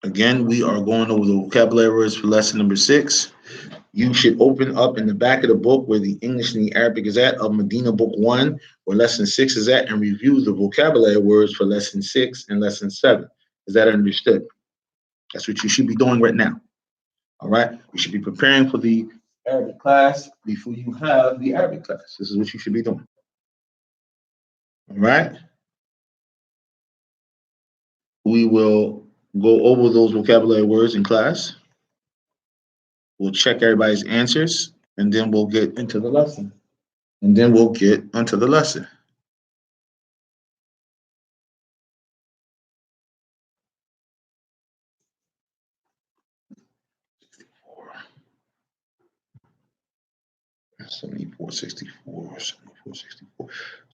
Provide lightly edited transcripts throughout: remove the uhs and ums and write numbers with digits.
Again, we are going over the vocabulary words for lesson number 6. You should open up in the back of the book where the English and the Arabic is at of Medina Book 1, where lesson 6 is at, and review the vocabulary words for lesson 6 and lesson 7. Is that understood? That's what you should be doing right now. All right? You should be preparing for the Arabic class before you have the Arabic class. This is what you should be doing. All right? We will go over those vocabulary words in class. We'll check everybody's answers, and then we'll get into the lesson. And then we'll get onto the lesson. Seventy-four, 64, 74, 64.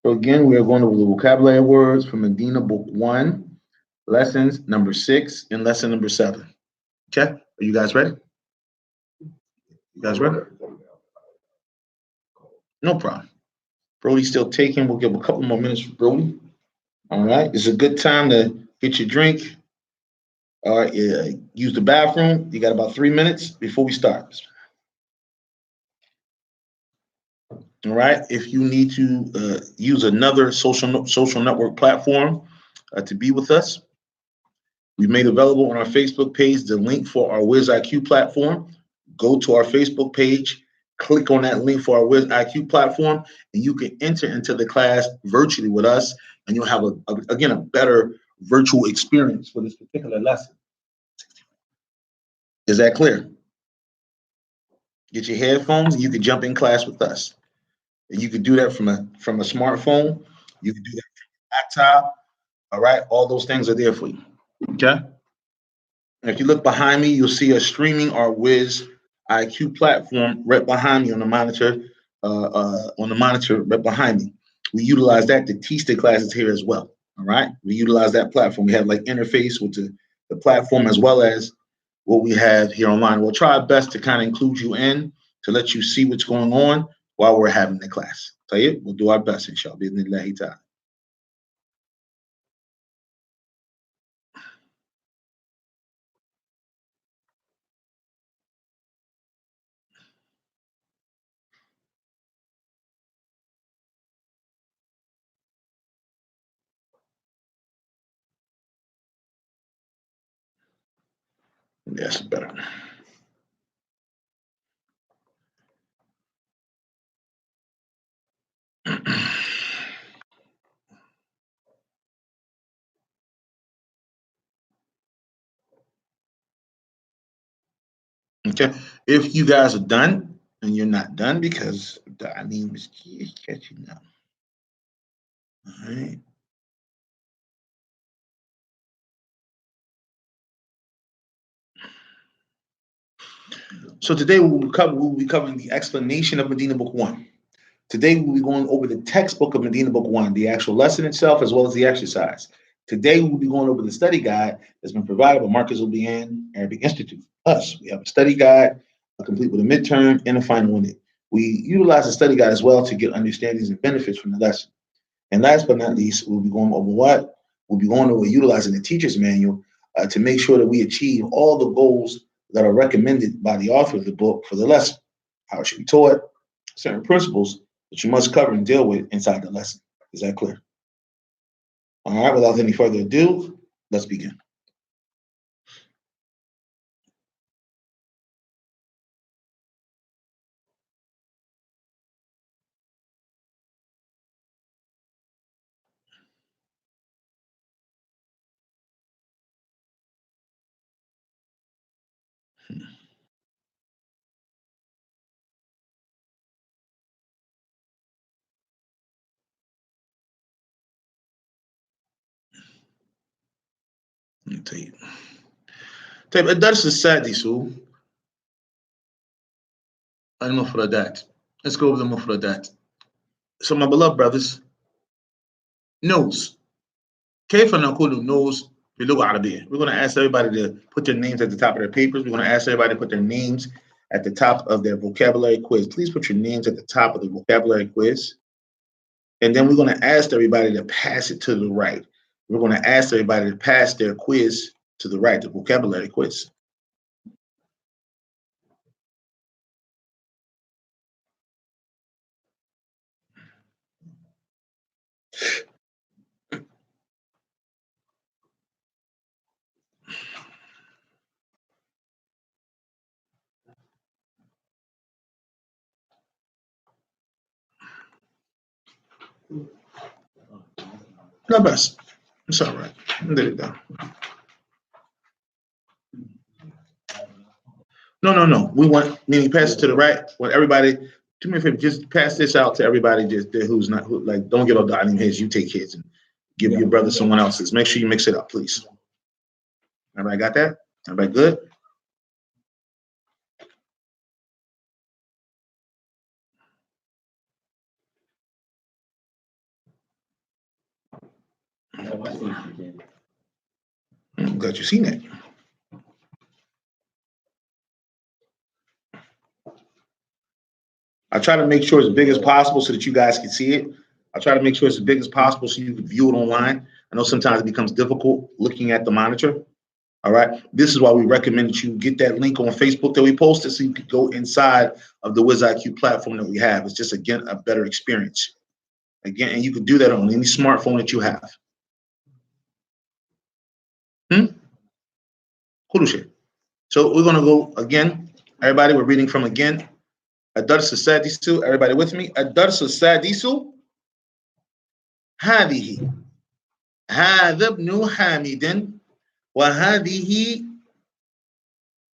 So again, we are going over the vocabulary words from Medina Book 1, lessons number 6 and lesson number 7. Okay? Are you guys ready? You guys ready? No problem. Brody's still taking. We'll give a couple more minutes for Brody. All right. It's a good time to get your drink. All right. Yeah. Use the bathroom. You got about 3 minutes before we start. All right. If you need to use another social network platform to be with us, we've made available on our Facebook page the link for our Wiz IQ platform. Go to our Facebook page, click on that link for our Wiz IQ platform, and you can enter into the class virtually with us, and you'll have a better virtual experience for this particular lesson. Is that clear? Get your headphones, and you can jump in class with us. And you can do that from a smartphone. You can do that from your laptop. All right, all those things are there for you. Okay. And if you look behind me, you'll see us streaming our Wiz IQ platform right behind me on the monitor. Right behind me. We utilize that to teach the classes here as well. All right. We utilize that platform. We have like interface with the platform as well as what we have here online. We'll try our best to kind of include you in to let you see what's going on while we're having the class. Tell you, we'll do our best, inshallah. Bismillahi ta'ala. That's better. Okay. If you guys are done, and you're not done because I mean, Miss Key is catching up. All right. So today we'll be covering the explanation of Medina Book 1. Today we'll be going over the textbook of Medina Book 1, the actual lesson itself, as well as the exercise. Today we'll be going over the study guide that's been provided by Marcus Obian Arabic Institute. Us, we have a study guide, complete with a midterm and a final in it. We utilize the study guide as well to get understandings and benefits from the lesson. And last but not least, we'll be going over what? We'll be going over utilizing the teacher's manual to make sure that we achieve all the goals that are recommended by the author of the book for the lesson. How it should be taught, certain principles that you must cover and deal with inside the lesson. Is that clear? All right, without any further ado, let's begin. طيب طيب الدرس السادس المفردات. Let's go over the مفردات. So my beloved brothers, knows. كيف نقول knows باللغة العربية? We're going to ask everybody to put their names at the top of their papers. We're going to ask everybody to put their names at the top of their vocabulary quiz. Please put your names at the top of the vocabulary quiz. And then we're going to ask everybody to pass it to the right. We're going to ask everybody to pass their quiz to the right, the vocabulary quiz. لا بس. It's all right. There you go. No. We want, meaning pass it to the right. Want everybody, do me a favor, just pass this out to everybody just who's not, like, don't get all the item heads. You take his and give your brother someone else's. Make sure you mix it up, please. Everybody got that? Everybody good? I'm glad you seen that. I try to make sure it's as big as possible so that you guys can see it. I try to make sure it's as big as possible so you can view it online. I know sometimes it becomes difficult looking at the monitor. All right. This is why we recommend that you get that link on Facebook that we posted so you can go inside of the WizIQ platform that we have. It's just, again, a better experience. Again, and you can do that on any smartphone that you have. So we're going to go again. Everybody, we're reading from again. الدرس السادس. Everybody with me? الدرس السادس. هذه. هذا ابن حامد وهذه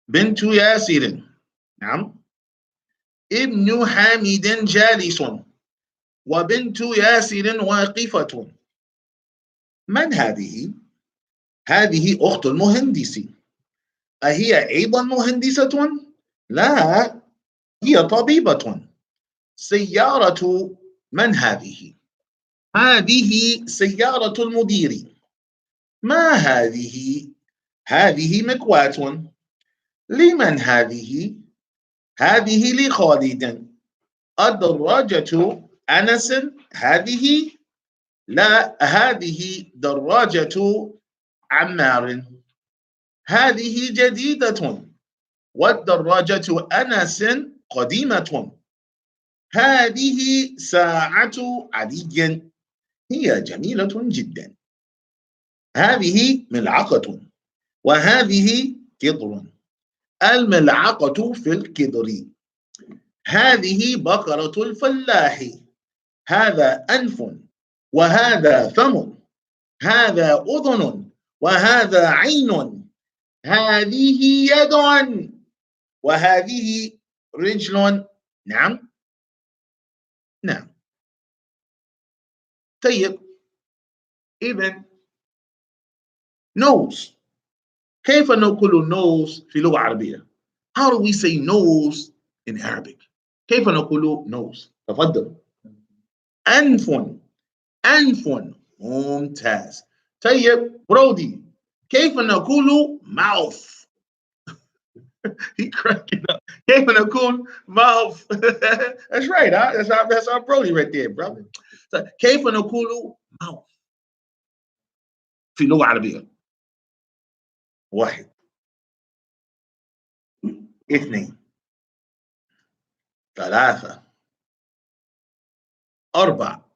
بنت ياسر. نعم. ابن حامد جالس وبنت ياسر واقفة. من هذه؟ هذه أخت المهندس. أهي أيضا مهندسة؟ لا، هي طبيبة. سيارة من هذه؟ هذه سيارة المدير. ما هذه؟ هذه مكواة. لمن هذه؟ هذه لخالد. الدراجة أنس. هذه؟ لا، هذه دراجة عمار. هذه جديدة والدراجة أنس قديمة. هذه ساعة علي. هي جميلة جدا. هذه ملعقة وهذه كدر. الملعقة في الكدر. هذه بقرة الفلاح. هذا أنف وهذا فم. هذا أذن وهذا عين. هذه يد وهذه رجل. نعم. نعم. طيب. إذن nose. كيف نقول nose في لغة عربية؟ How do we say nose in Arabic? كيف نقول nose؟ تفضل. أنف. أنف. ممتاز. طيب برودي، كيف نقول mouth؟ He cracking up. كيف نقول mouth؟ That's right, huh? That's our Brody right there, brother. So, كيف نقول mouth في لغة عربية؟ واحد، اثنين، ثلاثة، أربعة،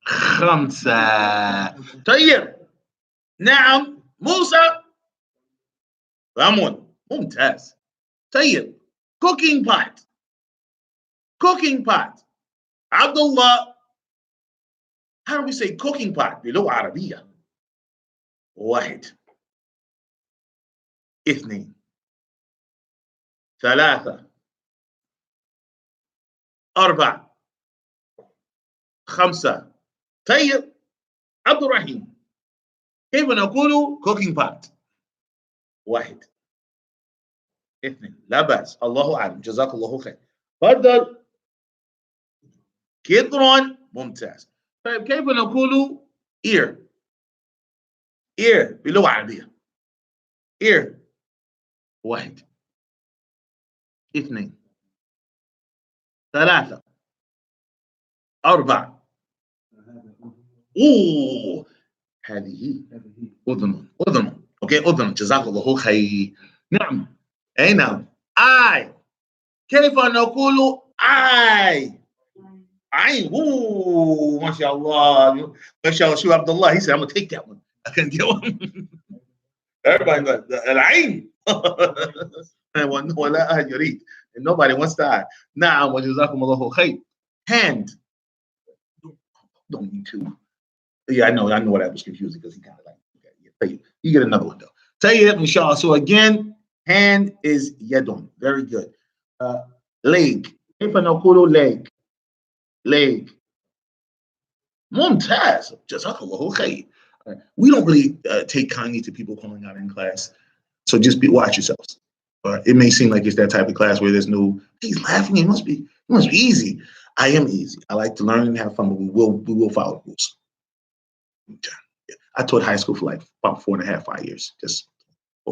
خمسة. طيب. نعم موسى. رامون. ممتاز. طيب. cooking pot. cooking pot. عبد الله. How do we say cooking pot بلغة عربية؟ واحد، اثنين، ثلاثة، أربعة، خمسة. طيب عبد الرحيم، كيف نقول cooking pot؟ واحد، اثنين. لا بأس، الله أعلم، جزاك الله خير. تفضل. كدر. ممتاز. طيب كيف نقول ear؟ ear بلغة عربية. ear. واحد، اثنين، ثلاثة، أربعة. أوه، هذه أذن أذن أوكي أذن جزاك الله خير نعم أي نعم I كيف نقول I عين اوه ما شاء الله ما شاء الله شو عبد الله he said I'm gonna take that one I couldn't get one everybody like العين ولا أحد يريد and nobody wants that نعم وجزاكم الله خير hand don't need to yeah I know what I was confusing because he kind of like okay, you get another one though طيب inshallah so again hand is يد very good leg كيف نقول leg leg ممتاز جزاك الله خير we don't really take kindly to people calling out in class so just watch yourselves it may seem like it's that type of class where there's no he's laughing it must be easy I am easy I like to learn and have fun but we will follow rules I taught high school for like about 5 years just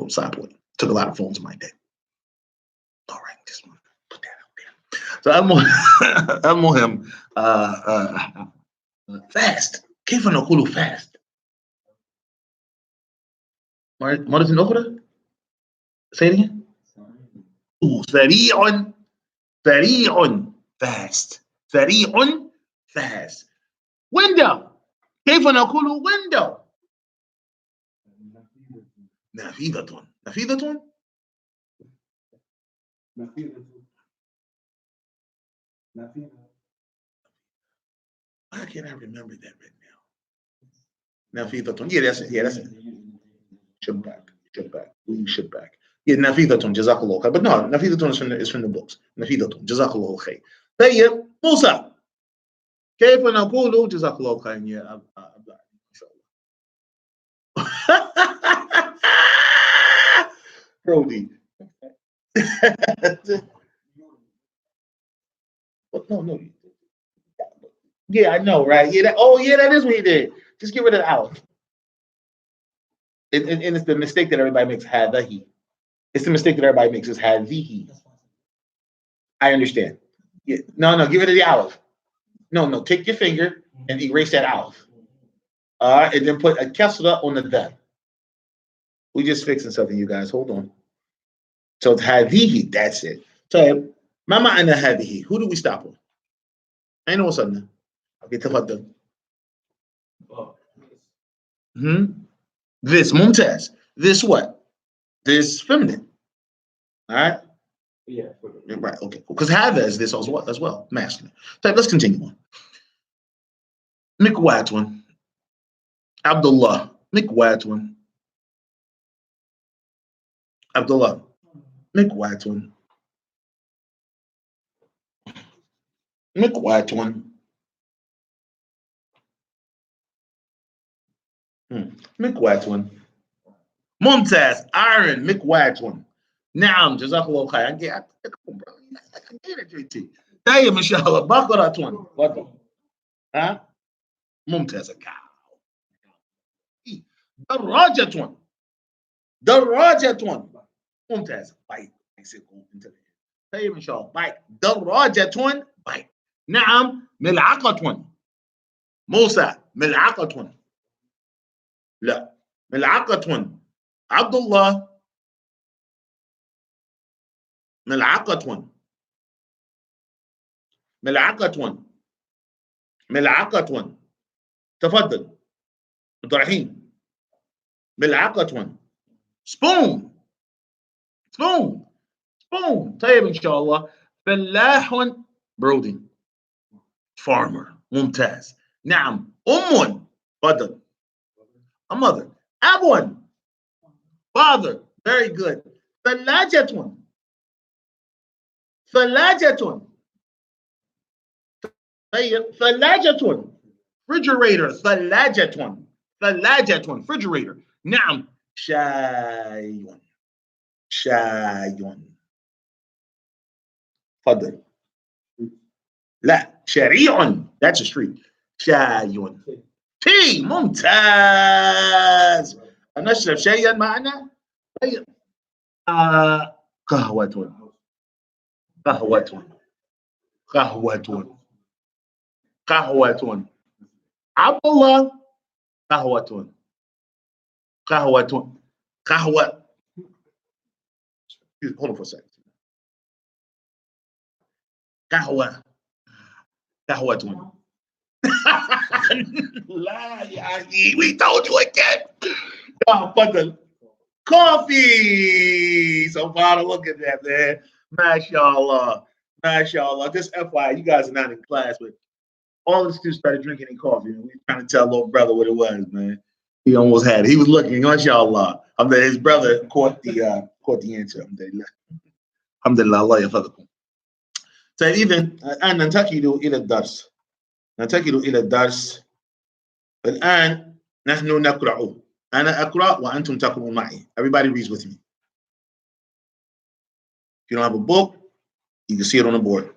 side point took a lot of phones in my day all right just want to put that out there so المهم fast كيف نقول fast مرة أخرى say it again سريع fast سريع fast window كيف نقول window نافذة why can't I remember that right now نافذة yeah that's it ship back we ship back yeah نافذة جزاك الله خير but no نافذة is from the books نافذة جزاك الله خير طيب موسى كيف نقول جزاك الله خير يا عبد الله ان شاء الله Brody no yeah I know right yeah that is what he did just get rid of the alif and it's the mistake that everybody makes هذه it's the mistake that everybody makes is هذه I understand yeah no get rid of the alif no take your finger and erase that alif and then put a kasra on the dal we just fixing something you guys hold on so it's هذه that's it so ما معنى هذه who do we stop on أين وصلنا okay تفضل this ممتاز this what this feminine all right yeah right okay because هذا is this as well masculine so let's continue on مكواتون Abdullah مكواتون Abdullah مكواتون مكواتون ممتاز iron مكواتون نعم جزاك الله خير I get it JT طيب ان شاء الله بقرة تفضل ها ممتاز دراجة ممتاز بايك طيب ان شاء الله بايك دراجة بايك نعم ملعقة موسى ملعقة لا ملعقة عبد الله ملعقة تفضل انتوا رايحين ملعقة spoon طيب ان شاء الله فلاح برودي farmer ممتاز نعم تفضل a mother أب father very good ثلاجة طيب ثلاجة refrigerator ثلاجة refrigerator نعم شاي تفضل لا شريع that's a street شاي تي ممتاز نشرب شيئا معنا طيب قهوة عبد الله قهوة قهوة. قهوة. Hold on for a second. قهوة. قهوة. لا يا أخي, we told you again. تفضل. Coffee. So far, look at that, man. MashaAllah. MashaAllah. Just FYI, you guys are not in class, but all the students started drinking their coffee. And we were trying to tell little brother what it was, man. He almost had it. He was looking, MashaAllah. His brother caught the answer. Alhamdulillah. Allah yafadakum. فإذا الآن ننتقل إلى الدرس. ننتقل إلى الدرس. الآن نحن نقرأ. أنا أقرأ وأنتم تقرؤون معي. Everybody reads with me. If you don't have a book, you can see it on the board.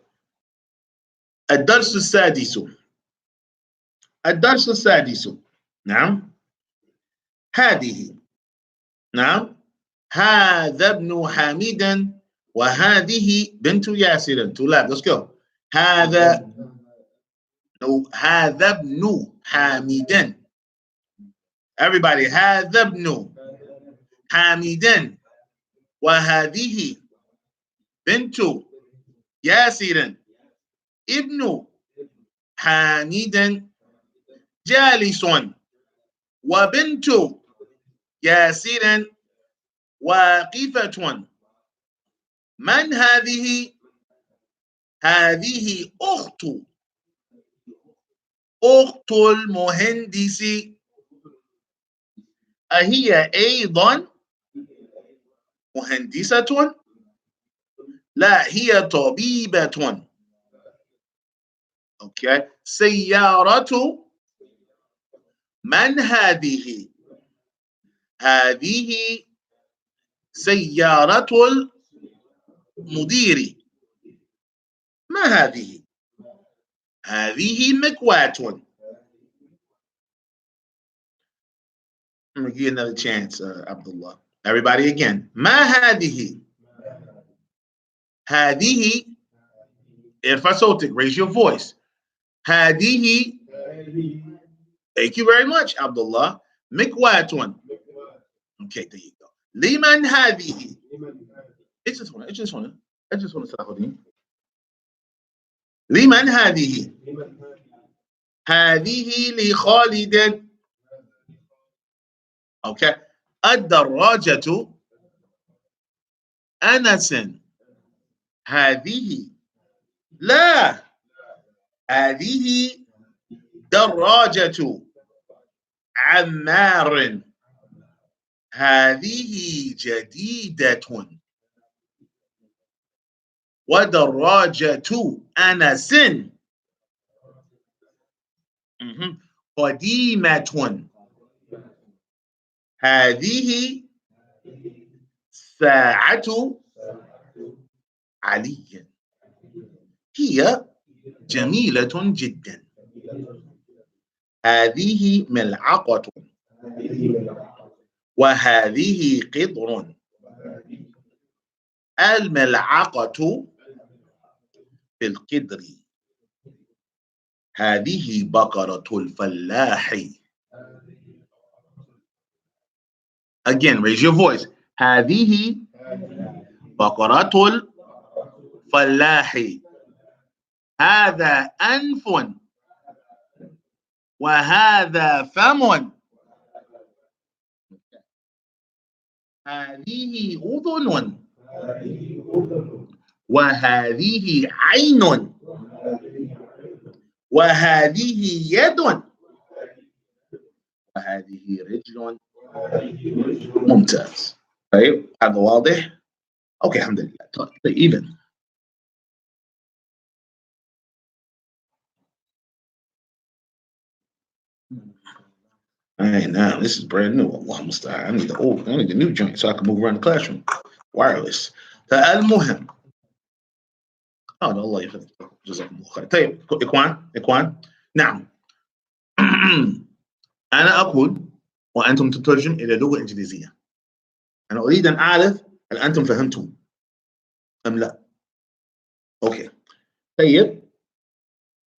الدرس السادس. الدرس السادس. نعم. هذه. نعم. هذا ابن حميد وهذه بنت ياسر. طلاب, let's go. هذا ابن حميد. Everybody, هذا ابن حميد وهذه بنت ياسر. ابن حميد جالس وبنت ياسر واقفة. من هذه؟ هذه أخت المهندس. أهي أيضا مهندسة؟ لا, هي طبيبة. Okay. سيارة. من هذه؟ هذه سيارة المدير. ما هذه؟ هذه مكواة. I'm going to give you another chance, Abdullah. Everybody again. ما هذه؟ هذه. ارفع صوتك. Raise your voice. هذه. Thank you very much, Abdullah. مكواة. Okay, there you go. لمن هذه؟ اجلس هنا. سلاحدين. لمن هذه؟ هذه لخالد. Okay. الدراجة أنس. هذه. لا, هذه دراجة عمار. هذه جديدة. ودراجة أنس قديمة. هذه ساعة علي. هي جميلة جدا. هذه ملعقة. وهذه قطر. الملعقة في القدر. هذه بقرة الفلاح. Again, raise your voice. هذه بقرة الفلاح. هذا أنف وهذا فم. هذه أذن وهذه عين وهذه يد وهذه رجل. ممتاز. طيب, هذا واضح؟ اوكي, الحمد لله. طيب, even. Now this is brand new. Allah musta'an. I need the new joint so I can move around the classroom. Wireless. فالمهم. هذا الله يخليك. جزاكم الله خير. طيب, إخوان. نعم. أنا أقول وأنتم تترجم إلى لغة إنجليزية. أنا أريد أن أعرف هل أنتم فهمتم أم لا. أوكي. طيب,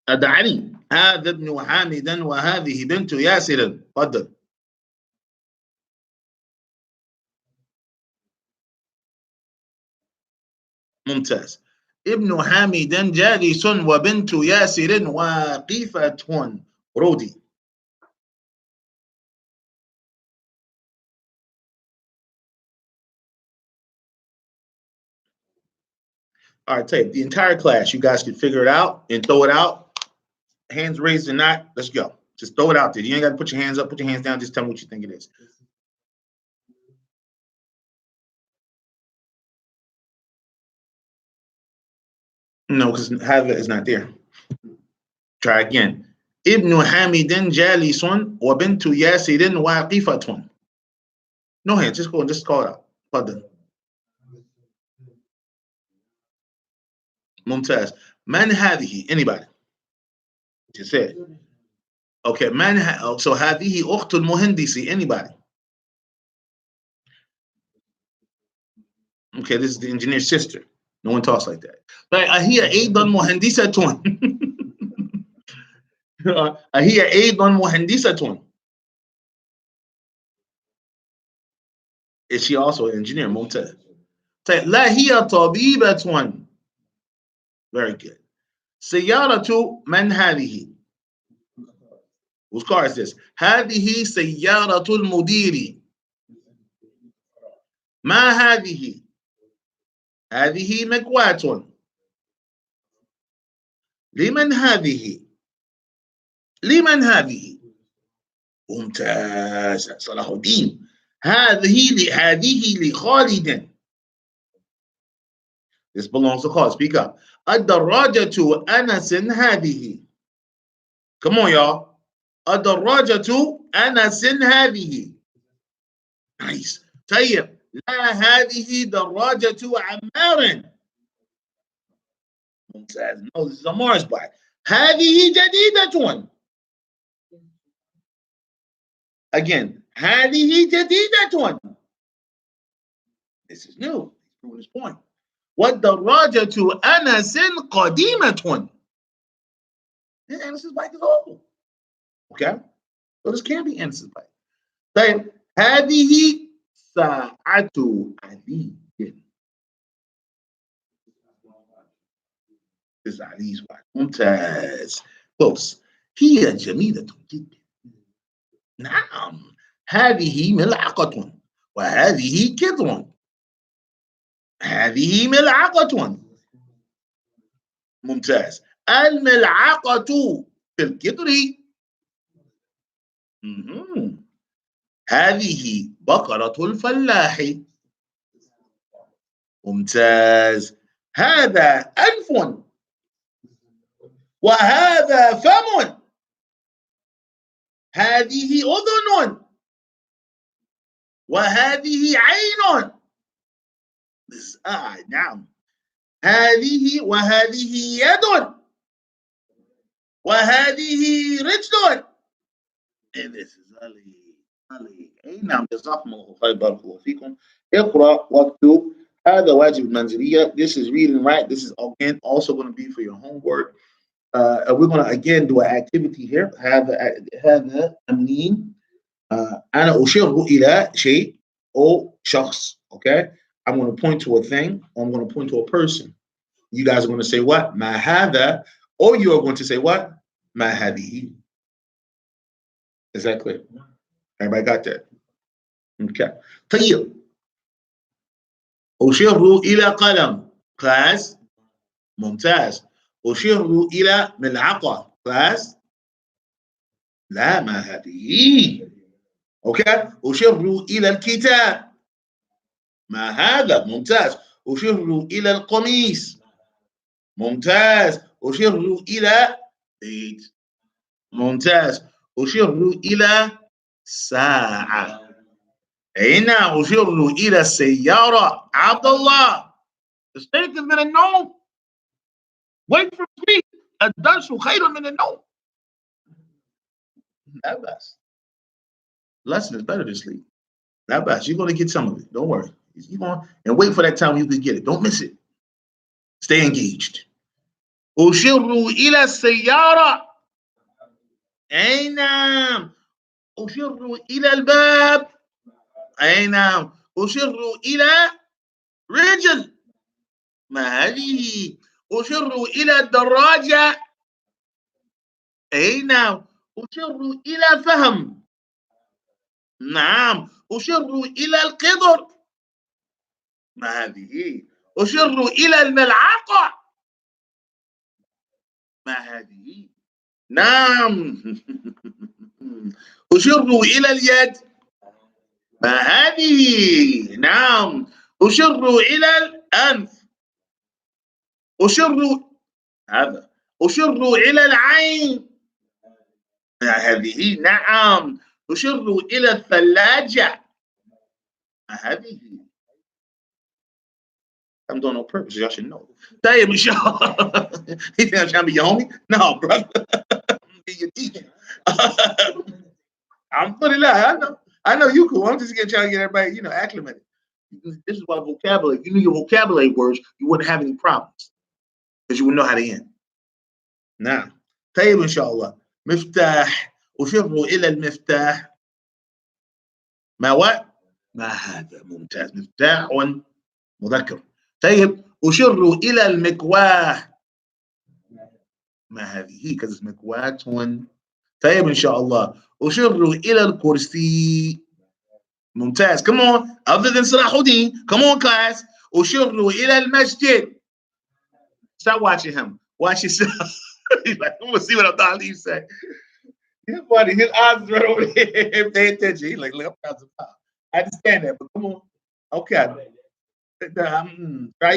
أدعني. هذا ابن حامد وهذه بنت ياسر. تفضل. ممتاز. ابن حامد جالس وبنت ياسر واقفة. رودي. All right, tape. The entire class, you guys can figure it out and throw it out. Hands raised or not, let's go. Just throw it out there. You ain't got to put your hands up, put your hands down. Just tell me what you think it is. No, because have is not there. Try again. ابن حامد جالس وبنت ياسر واقفة. No hands, just go, just call it out. Pardon. ممتاز. من هذه? Anybody? Just it. Okay, so هذه أخت المهندس. Anybody? Okay, this is the engineer's sister. No one talks like that. But هي أيضا مهندسة. هي أيضا مهندسة. Is she also an engineer? ممتاز. لا هي طبيبة. Very good. سيارة من هذه? Whose car is this? هذه سيارة المدير. ما هذه؟ هذه مكواة. لمن هذه؟ لمن هذه؟ ممتاز صلاح الدين. هذه لخالد. This belongs to Khalid. Speak up. الدراجة أنس هذه. Come on, y'all. الدراجة أنس هذه. Nice. طيب. لا هذه دراجة عمار. ممتاز. No, this is Ammar's bike. هذه جديدة. Again, هذه جديدة. This is new. He's proving his point. والدراجة أنس قديمة. Anas's bike is old. Okay? So this can't be Anas's bike. طيب هذه ساعة علي. This is Ali's bike. ممتاز. Close. هي جميلة جدا. نعم. هذه ملعقة وهذه كدر. هذه ملعقة. ممتاز. الملعقة في الكدر. هذه بقرة الفلاح. ممتاز. هذا أنف وهذا فم. هذه أذن وهذه عين. نعم. هذه وهذه يد وهذه رجل. This is Ali. نعم جزاكم الله خير. بارك الله فيكم. اقرأ واكتب. هذا واجب المنزلية. This is reading right. This is again also going to be for your homework. We're going to again do an activity here. هذا تمرين. أنا أشير إلى شيء أو شخص. Okay. I'm going to point to a thing. Or I'm going to point to a person. You guys are going to say what? ما هذا. Or you are going to say what? ما هذه. Is that clear? Everybody got that? Okay. طيب. أشير إلى قلم. Class. ممتاز. أشير إلى ملعقة. Class. لا ما هذه. Okay. أشير إلى الكتاب. ما هذا. ممتاز. أشير إلى القميص. ممتاز. أشير إلى بيت. ممتاز. أشير إلى ساعة. أين أشير إلى السيارة. عبد الله. استيقظ من النوم. Wait for sleep. الدرس خير من النوم. لا بأس. Lesson is better than sleep. لا بأس. You're going to get some of it. Don't worry. You're going and wait for that time you can get it. Don't miss it. Stay engaged. أشير إلى السيارة. أين أشير إلى الباب. أين أشير إلى رجل. ما هذه؟ أشر إلى الدراجة. أي نعم. أشر إلى فهم. نعم. أشر إلى القدر. ما هذه؟ أشر إلى الملعقة. ما هذه؟ نعم. أشر إلى اليد. ما هذه؟ نعم. أشر إلى الأنف. أشر هذا. أشر إلى العين. ما هذه؟ نعم. أشر إلى الثلاجة. ما هذه؟ I'm doing on purpose. Y'all should know. طيب إن شاء الله. You think I'm trying to be your homie? No, brother. Be your teacher. Alhamdulillah. I know you cool. I'm just trying to get everybody, acclimated. This is why vocabulary. If you knew your vocabulary words, you wouldn't have any problems because you would know how to end. نعم. طيب إن شاء الله. مفتاح. أشر إلى المفتاح. ما هذا؟ ممتاز. مفتاح مذكر. طيب أشر إلى المكواه. ما هذه؟ كذا مكواة. طيب إن شاء الله. أشر إلى الكرسي. ممتاز. Come on. Other than Salahuddin. Come on, class. أشر إلى المسجد. Stop watching him. Watch yourself. He's like, I'm going to see what Abdali say. He's funny. His eyes are right over there. Pay attention. He's like, look, I'm I understand that, but come on. Okay. Try.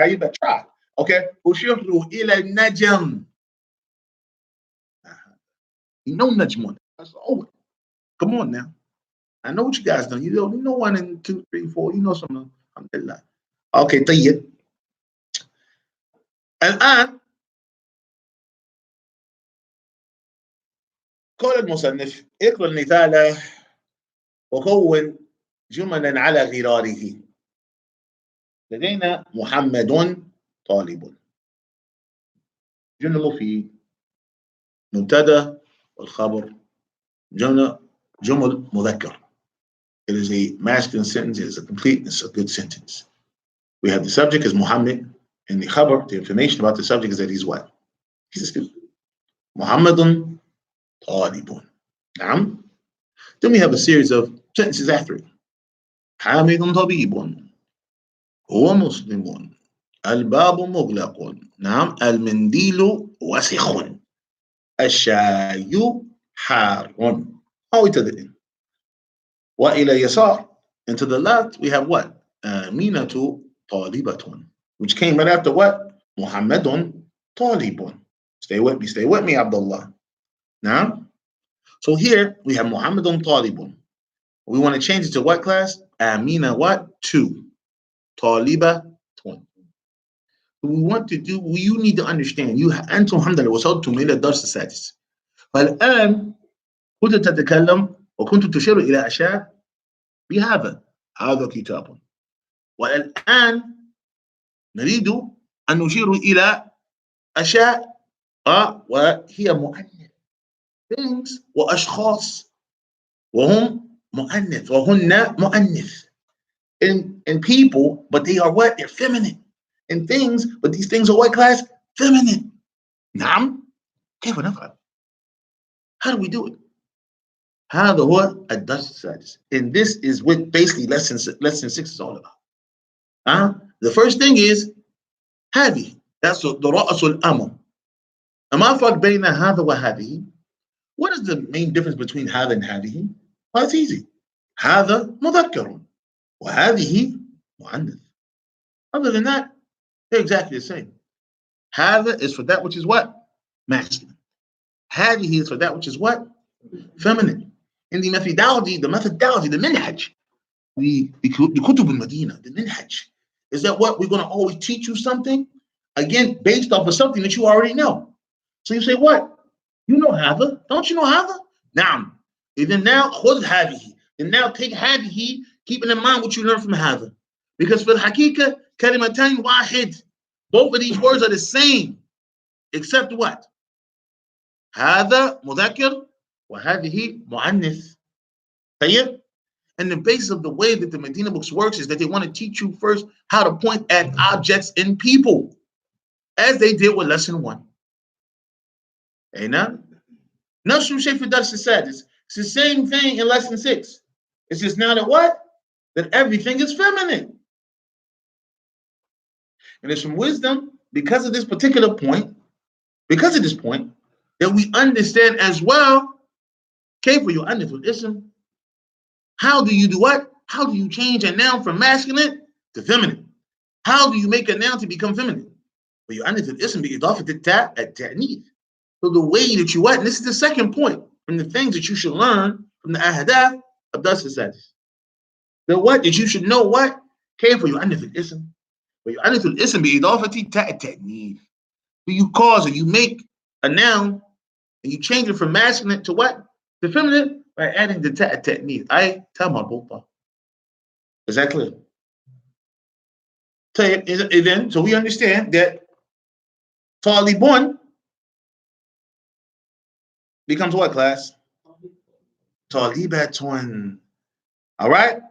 You better try. Okay. أشر إلى النجم. You know Najmun. That's over. Come on now. I know what you guys know. You know 1 and 2, 3, 4. You know some of them. Alhamdulillah. Okay, طيب. الآن قال المصنف اقرأ المثال وكون جملا على غراره. لدينا محمد طالب. جملة مفيد. مبتدأ والخبر. جمل مذكر. It is a masculine sentence. It is a complete, it's a good sentence. We have the subject as Muhammad, and the khabar, the information about the subject is that he's what? He's a student. Muhammadun talibun. Naam. Then we have a series of sentences after it. Hamidun tabibun. Huwa muslimun. Al-babu mughlaqun. Naam. Al-mindilu wasikhun. Al-shayu harun. How we to the end. Wa ila yasar. And to the left, we have what? Aminatu talibatun. Which came right after what? Muhammadun talibun. Stay with me, Abdullah. Now, so here we have Muhammadun talibun. We want to change it to what class? Amina what? 2. Taliba 20. We want to do, you need to understand, أنتم الحمد لله وصلتم إلى الدرس السادس. فالآن كنت تتكلم وكنت تشير إلى أشياء بهذا كتاب. والآن نريد أن نشير إلى أشياء وهي مؤنث. Things وأشخاص وهم مؤنث وهن مؤنث. And people, but they are what? They're feminine. And things, but these things are what class? Feminine. نعم. كيف نفعل? How do we do it? هذا هو الدرس السادس. And this is what basically lesson 6 is all about. The first thing is هذه. That's the رأس الأمر. ما الفرق بين هذا وهذه? What is the main difference between هذا and هذه? Well, it's easy. هذا مذكر وهذه مؤنث. Other than that, they're exactly the same. هذا is for that which is what? Masculine. هذه is for that which is what? Feminine. In the methodology, the minhaj, the kutub al-madina, the minhaj, is that what? We're going to always teach you something, again, based off of something that you already know. So you say, what? You know هذا? Don't you know هذا? نعم. Then now, خذ هذه. Then now take هذه, keeping in mind what you learned from هذا. Because for the hakika, kalimatan wahid. Both of these words are the same, except what? هذا مذكر وهذه مؤنث. طيب. And the basis of the way that the Medina books works is that they want to teach you first how to point at objects in people, as they did with lesson 1. Now, Nafsu Shaykh Fidas said it's the same thing in lesson 6. It's just now that what? That everything is feminine. And it's from wisdom, because of this particular point, because of this point, that we understand as well, for you understood ism. How do you do what? How do you change a noun from masculine to feminine? How do you make a noun to become feminine? But you understood ism بإضافة التاء التأنيث. So the way that you what? And this is the second point from the things that you should learn from the ahadaf of Das Sadis. The what that you should know what came for you understood ism. But you understood ism بإضافة التاء التأنيث. So you cause or you make a noun and you change it from masculine to what? To feminine by adding the ta ta'nith. I marbuta. Is that clear? Then, so we understand that talibun becomes what class? Talibatun. All right?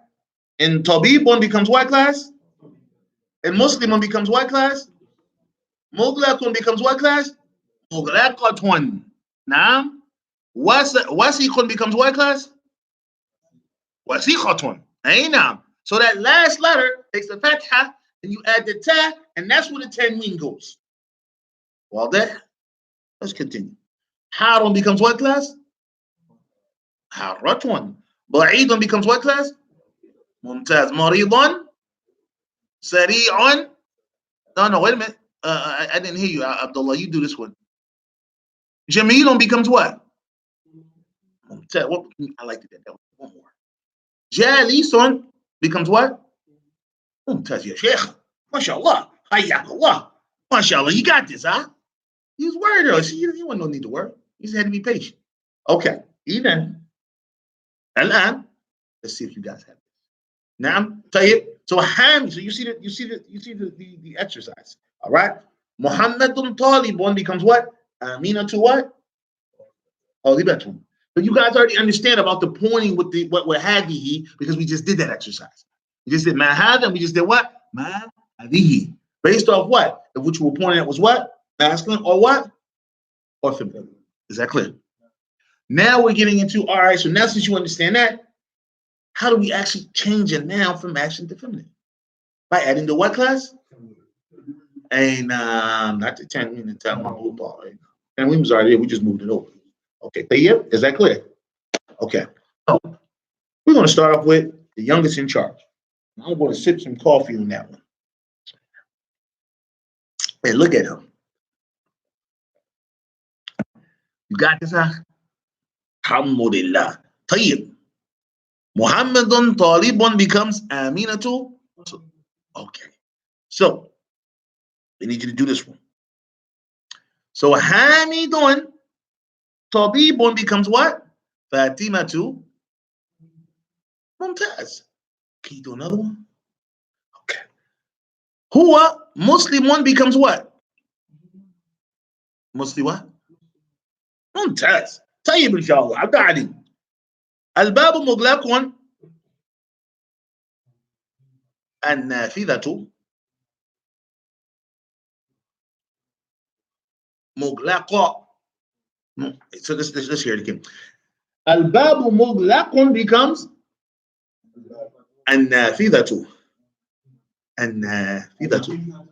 And tabibun becomes what class? And muslimun becomes what class? Muglaqun becomes what class? Muglaqatun. Now, wasiqun becomes what class? Wasiqatun. Now, so that last letter takes the fatha, and you add the ta, and that's where the tanween goes. Well, there. Let's continue. Harun becomes what class? Harratun. Ba'idun becomes what class? Mumtaz. Maridun. Sari'un. No, wait a minute. I didn't hear you, Abdullah. You do this one. Jamilun becomes what? Mumtaz. I like that. One more. Jalisun becomes what? Mumtaz, ya Sheikh. MashaAllah. Hayyakallah. MashaAllah. You got this, huh? He's worried though. See, you want no need to worry. You just had to be patient. Okay. Even. Al-an. Let's see if you guys have it. Now, so ham. So you see the exercise. All right. Muhammadun Talibun becomes what? Amina to what? Talibatun. But you guys already understand about the pointing with the what hadihi, because we just did that exercise. We just did mahad and we just did what? Mahadihi. Based off what? If which we were pointing at was what? Masculine or what? Or feminine. Is that clear? Now we're getting into, all right, so now since you understand that, how do we actually change a noun from masculine to feminine? By adding the what class? And not the 10 minute time. And we was already there, we just moved it over. Okay, is that clear? Okay. So we're going to start off with the youngest in charge. I'm going to sip some coffee on that one. Hey, look at him. You got this, huh? Alhamdulillah. Tayyib. Muhammadun Talibun becomes Aminatu. Okay. So, we need you to do this one. So, Hamidun Tabibun becomes what? Fatimatu Mumtaz. Can you do another one? Okay. Huwa Muslimun becomes what? Muslim what? Mumtaz. طيب ان شاء الله عبد علي. الباب مغلق. النافذة مغلقة. So let's hear it again. الباب مغلق becomes النافذة. النافذة.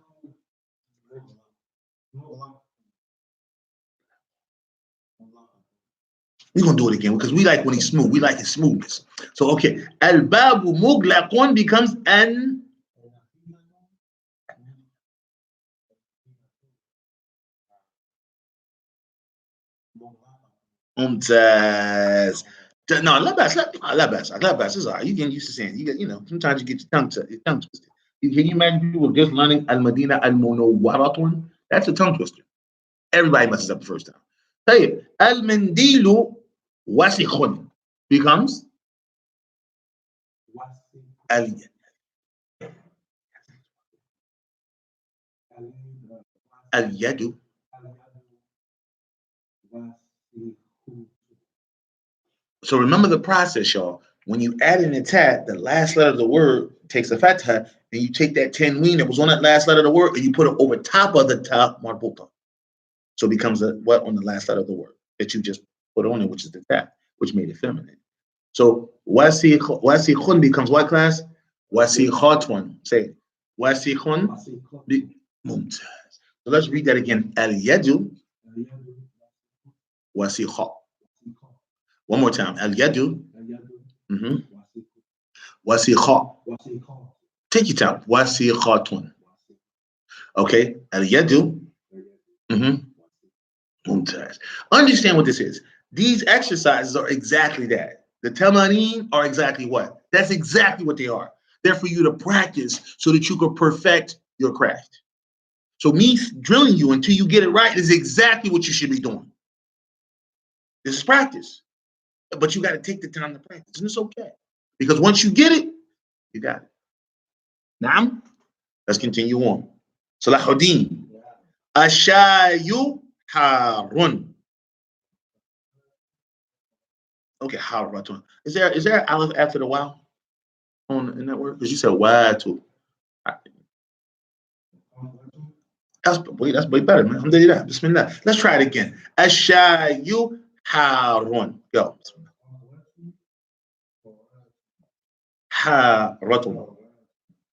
We're going to do it again because we like when he's smooth. We like his smoothness. So, okay. Al-babu muglaqun becomes an. Mumtaz. No, labas. This is all right. You get used to saying, sometimes you get your tongue twisted. Can you imagine people just learning al-Madina al-Munawwaratun? That's a tongue twister. Everybody messes up the first time. Tell you, al-Mandilu wasikhun becomes al-Yadu. So remember the process, y'all. When you add in the tat, the last letter of the word takes a fatha, and you take that tanween that was on that last letter of the word, and you put it over top of the ta marbuta. So it becomes a what on the last letter of the word that you just put on it, which is the tat, which made it feminine. So wasikhun becomes what class? Wasikhatun. Say wasikhun. Mumtaz. So let's read that again. Al yadu wasikha. One more time. Al yadu. Wasikha. Take your time. Wasikhatun. Okay. Al yadu. Mumtaz. Understand what this is. These exercises are exactly that. The tamarin are exactly what? That's exactly what they are. They're for you to practice so that you can perfect your craft. So me drilling you until you get it right is exactly what you should be doing. This is practice. But you got to take the time to practice. And it's okay. Because once you get it, you got it. Now, let's continue on. Salahuddin. Ashayu harun. Okay, haratun. Is there an aleph after the wow in that word? Because you said watu. That's way better, man. Alhamdulillah. Bismillah. Let's try it again. Ashayu harun. Go. Haratun.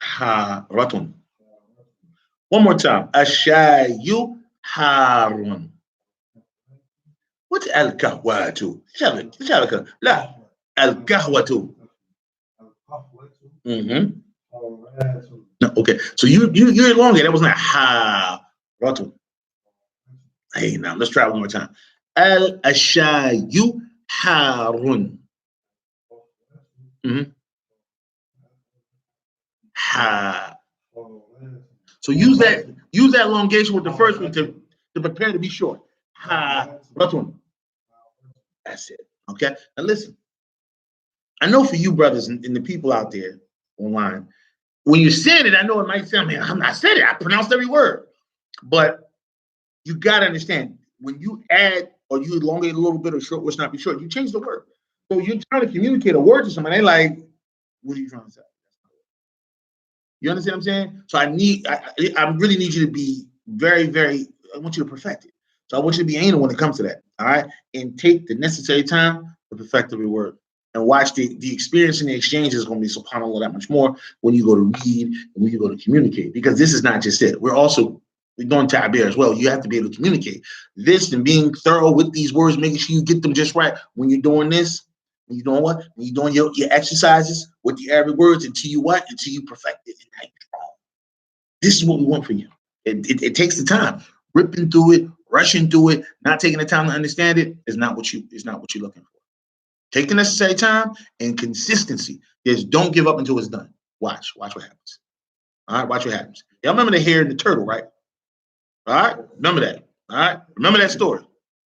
Haratun. One more time. Ashayu harun. What's al-kahwatu? La. Al-kahwatu. No, okay. So you're elongated. That was not ha-ratun. Hey, now let's try it one more time. Al-ashayu harun. Ha. So use that elongation with the first one to prepare to be short. Ha-ratun. That's it. Okay. Now listen. I know for you brothers and the people out there online, when you're saying it, I know it might sound, man, I'm not saying it. I pronounced every word. But you got to understand, when you add or you elongate a little bit or short, which not be short, you change the word. So you're trying to communicate a word to somebody, they like, what are you trying to say? You understand what I'm saying? So I really need you to be very, very, I want you to perfect it. So I want you to be anal when it comes to that. All right. And take the necessary time to perfect every word. And watch the experience and the exchange is going to be subhanAllah that much more when you go to read and when you go to communicate. Because this is not just it. We're doing ta'bir as well. You have to be able to communicate. This and being thorough with these words, making sure you get them just right. When you're doing this, when you're doing what? When you're doing your exercises with the Arabic words until you perfect it. And this is what we want for you. It takes the time. Ripping through it, rushing through it, not taking the time to understand it is not what you're looking for. Take the necessary time and consistency. Just don't give up until it's done. Watch what happens. All right, watch what happens. Y'all remember the hare and the turtle, right? All right, remember that. All right, remember that story.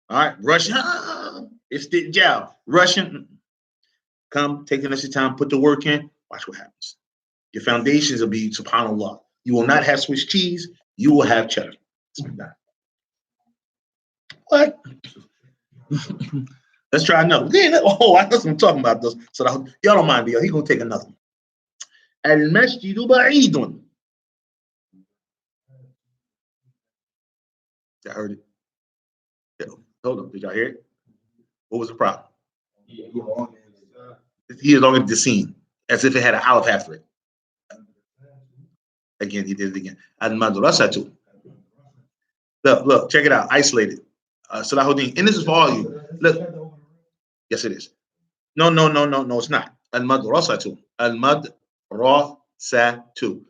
All right, rushing. It's the jowl. Rushing. Come, take the necessary time, put the work in. Watch what happens. Your foundations will be subhanAllah. You will not have Swiss cheese. You will have cheddar. What? Let's try another. Oh, I know what I'm talking about those. So y'all don't mind me. He's gonna take another one. Al-masjidu ba'idun. I heard it. Yeah. Hold on. Did y'all hear it? What was the problem? He is on the scene as if it had an aleph after it. Again, he did it again. Al-madrasatu. Look, check it out. Isolated. Salahuddin. And this is for all you. Look. Yes, it is. No, it's not. Al-madrasatu. Al-madrasatu.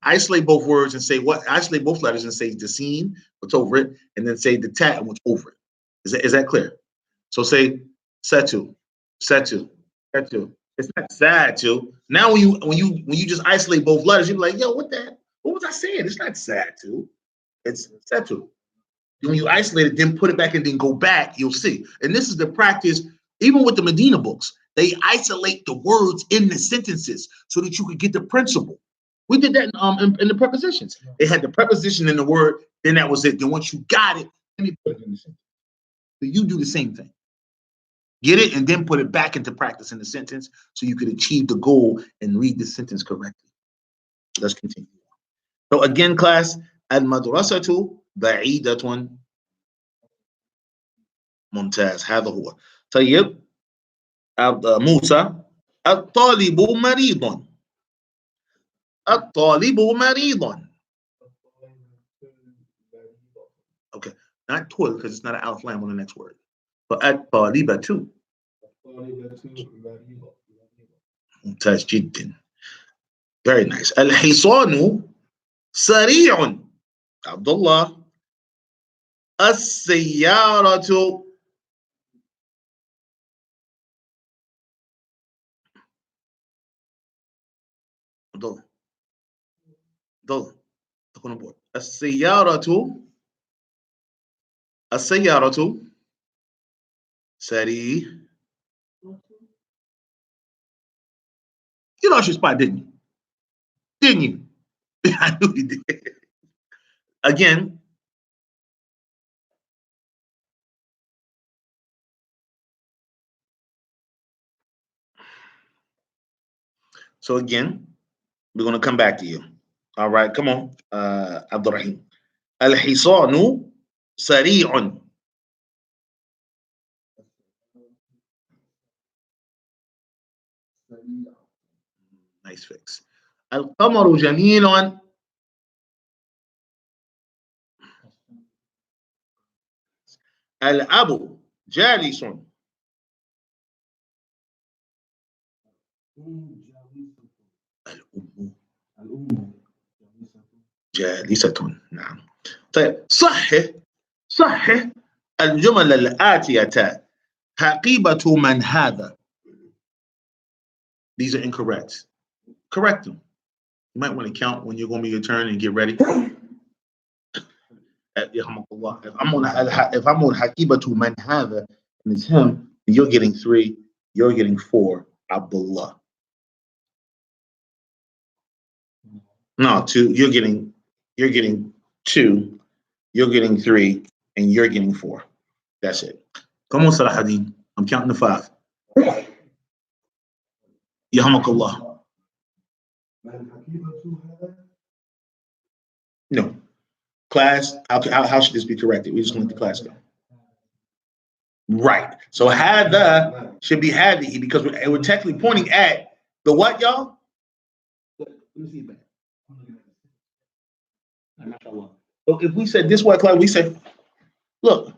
Isolate both words and say what? Isolate both letters and say the scene, what's over it, and then say the tat and what's over it. Is that clear? So say setu. It's not satu. Now when you just isolate both letters, you're like, yo, what was I saying? It's not satu. It's setu. When you isolate it, then put it back and then go back, you'll see. And this is the practice, even with the Medina books. They isolate the words in the sentences so that you could get the principle. We did that in the prepositions. They had the preposition in the word, then that was it. Then once you got it, then you put it in the sentence. So you do the same thing. Get it? And then put it back into practice in the sentence so you could achieve the goal and read the sentence correctly. Let's continue. So again, class, المدرسة بعيدة. ممتاز. هذا هو. طيب موسى الطالب مريض. الطالب مريض. Okay, not toil because it's not an alif lam on the next word. But الطالبة. ممتاز جدا. Very nice. الحصان سريع. عبد الله. السيارة ضل تكون بول. السيارة سريع. You lost your spot, didn't you? Didn't you? I knew you did. Again. So again, we're going to come back to you. All right, come on, Abdurrahim. الحصان سريع. Nice fix. القمر جميل. الأب جالس. الأم جالسة. نعم. طيب صح الجمل الآتية. حقيبة من هذا. These are incorrect. Correct them. You might want to count when you're going to be your turn and get ready. If I'm on Hakibatu man hada and it's him, you're getting 3, you're getting 4, Abdullah. No, 2, you're getting 2, you're getting 3, and you're getting 4. That's it. Come on, Salahuddin. I'm counting to 5. Yahmakallah. No. Class, how should this be corrected? We just want the class go. Right. So hada should be hadihi because we're technically pointing at the what, y'all? Let me see it back. So if we said this way, class, we say, look,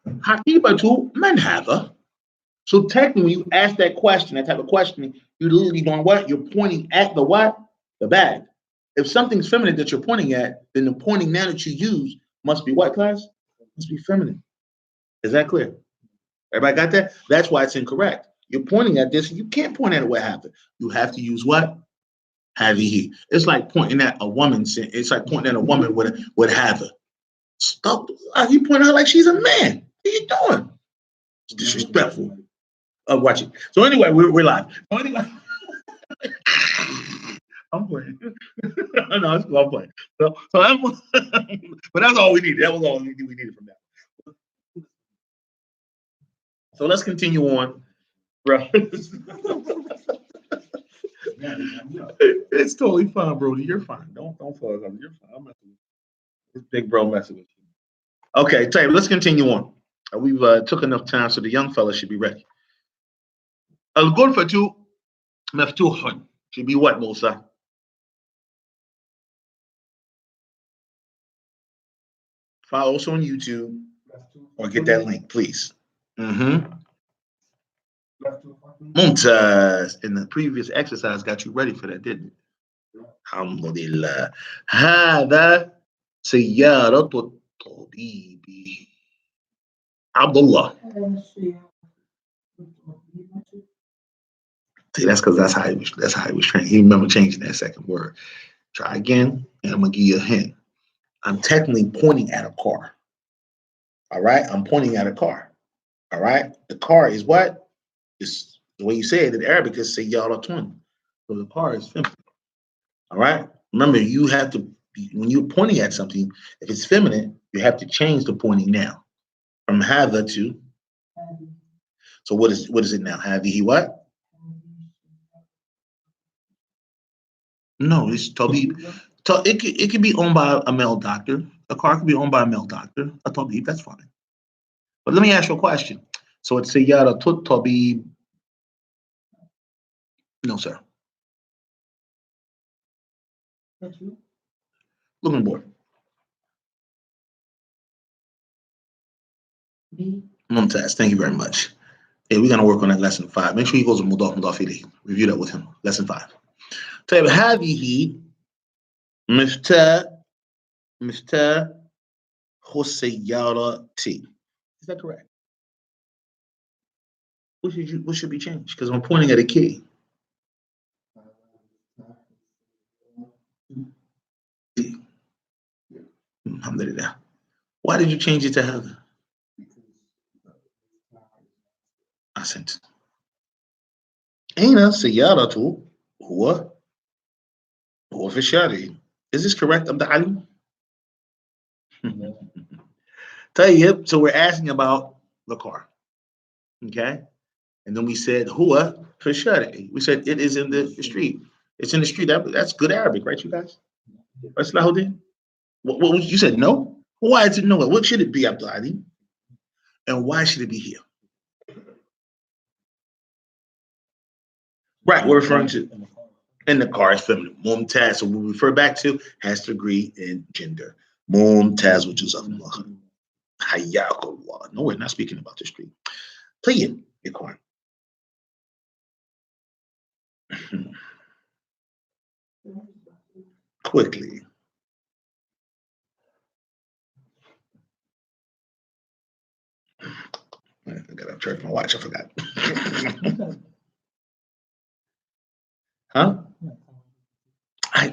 hakibatu man hada. So technically, when you ask that question, that type of questioning, you're literally doing what? You're pointing at the what? The bag. If something's feminine that you're pointing at, then the pointing now that you use must be what, class? Must be feminine. Is that clear? Everybody got that? That's why it's incorrect. You're pointing at this, you can't point at what happened. You have to use what? Havihi. It's like pointing at a woman. It's like pointing at a woman with have. Stop. You point at her like she's a man. What are you doing? It's disrespectful. Watch it. So anyway, we're live. So anyway, I'm playing. No, it's cool. I'm playing. So I'm, but that's all we needed. That was all we needed from that. So let's continue on, bro. It's totally fine, Brody. You're fine. Don't fuck up. You're fine. I'm messing with you. This big bro messing with you. Okay, Taylor, let's continue on. We've took enough time, so the young fella should be ready. Al-ghurfatu maftuhun should be what, Musa? Follow us on YouTube or get that link, please. Mumtaz. In the previous exercise got you ready for that, didn't it? Alhamdulillah. هذا سيارة الطبيب. Abdullah. See, that's because that's how he was trained. He remember changing that second word. Try again, and I'm gonna give you a hint. I'm technically pointing at a car. All right, I'm pointing at a car. All right, the car is what? It's the way you say it in Arabic is sayyaratun. So the car is feminine. All right. Remember, you have to when you're pointing at something, if it's feminine, you have to change the pointing now from hadha to. So what is it now? Hadihi what? No, it's tabib. It could be owned by a male doctor. A car could be owned by a male doctor. A tabib, that's fine. But let me ask you a question. So it's sayyara tut tabib. No, sir. Looking board. Mumtaz, thank you very much. Hey, we're gonna work on that lesson 5. Make sure he goes to Mudaf ilayhi. Review that with him. Lesson 5. طيب هذه مفتاح السيارة. Is that correct? What should be changed? Because I'm pointing at a key. Alhamdulillah. Why did you change it to هذا? أحسنت. أين السيارة هو في الشارع. Is this correct, Abdul Ali? طيب, so we're asking about the car. Okay? And then we said huwa في الشارع. We said it is in the street. It's in the street. That's good Arabic, right, you guys? That's Lahuddin. What you said no? Why is it no? What should it be, Abdul Ali? And why should it be here? Right, we're referring to in the car is feminine. Mumtaz, so we refer back to has to agree in gender. Mumtaz, which is Hayyakullah. No, we're not speaking about the street. Play it, your car. Quickly. I gotta check my watch, I forgot. Huh?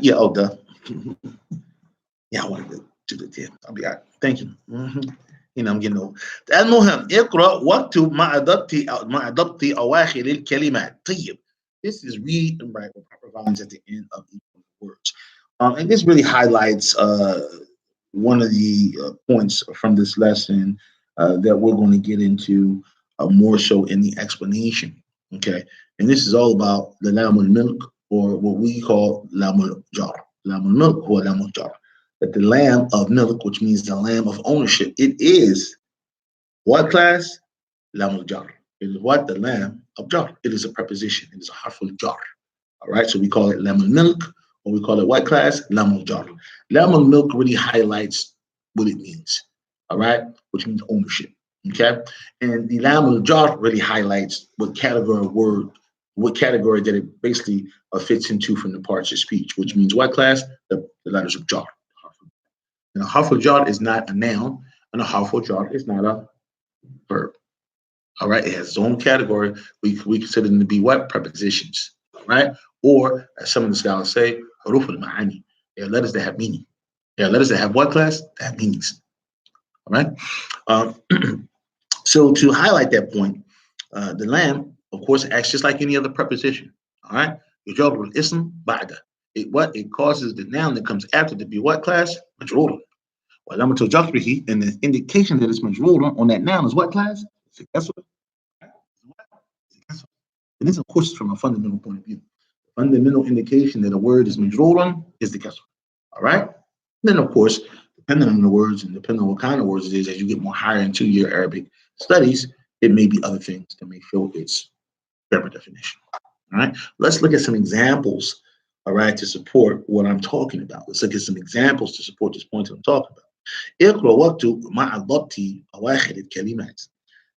Yeah, oh, duh. Yeah, I wanted to do the tip. I'll be all right. Thank you. You know, I'm getting old. المهم اقرأ واكتب مع ضبط أواخر الكلمات. طيب. This is read and write with proper vowels at the end of each of the words. And this really highlights one of the points from this lesson that we're going to get into more so in the explanation. Okay, and this is all about the lamul milk, or what we call lamul jar. Lamul milk or lamul jar. That the lamb of milk, which means the lamb of ownership, it is what class? Lamul jar. It is what? The lamb of jar. It is a preposition. It is a harful jar. All right, so we call it lamul milk, or we call it what class? Lamul jar. Lamul milk really highlights what it means. All right, which means ownership. Okay, and the lamul jar really highlights what category of word, what category that it basically fits into from the parts of speech, which means what class? The letters of jar. And a harful jar is not a noun, and a harful jar is not a verb. All right, it has its own category. We consider them to be what? Prepositions. Right? Or as some of the scholars say, huruf al-ma'ani. They are letters that have meaning. They are letters that have what class? That have meanings. All right. So to highlight that point, the lamb, of course, acts just like any other preposition. All right. يجر الاسم بعد. It causes the noun that comes after to be what class? Majrur. وعلامة جره, and the indication that it's majrur on that noun is what class? It's a kasra. And this, of course, is from a fundamental point of view. The fundamental indication that a word is majrur is the kasra. All right. Then, of course, depending on the words and depending on what kind of words it is, as you get more higher into your Arabic studies, it may be other things that may fill its grammar definition. All right. Let's look at some examples. All right, to support what I'm talking about. Let's look at some examples to support this point that I'm talking about. اقرأ واكتب مع ضبط أواخر الكلمات.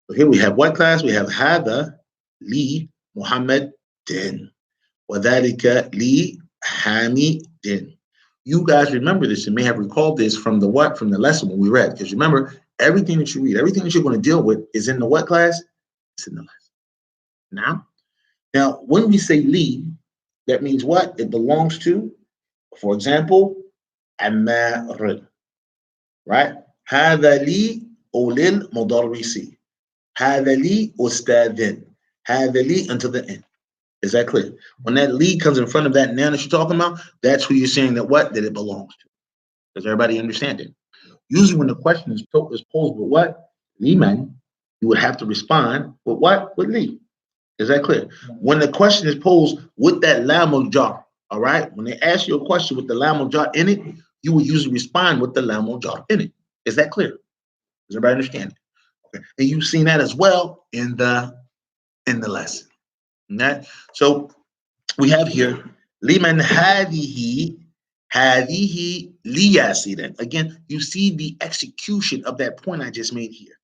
So here we have what class? We have هذا لي محمد وذلك لي حامد. You guys remember this and may have recalled this from the what? From the lesson when we read. Because remember, everything that you read, everything that you're going to deal with is in the what class? It's in the lesson. Now, when we say li, that means what? It belongs to, for example, Ammar. Right? هذا لي أولي المدرسي. هذا لي أستاذ. هذا لي until the end. Is that clear? When that li comes in front of that noun that you're talking about, that's who you're saying that what? That it belongs to. Does everybody understand it? Usually when the question is posed with what? Liman, you would have to respond with what? With li. Is that clear? When the question is posed with that lam al jar, all right? When they ask you a question with the lam al jar in it, you would usually respond with the lam al jar in it. Is that clear? Does everybody understand it? Okay. And you've seen that as well in the lesson. Okay? So we have here liman hadihi liyasidan. Again, you see the execution of that point I just made here.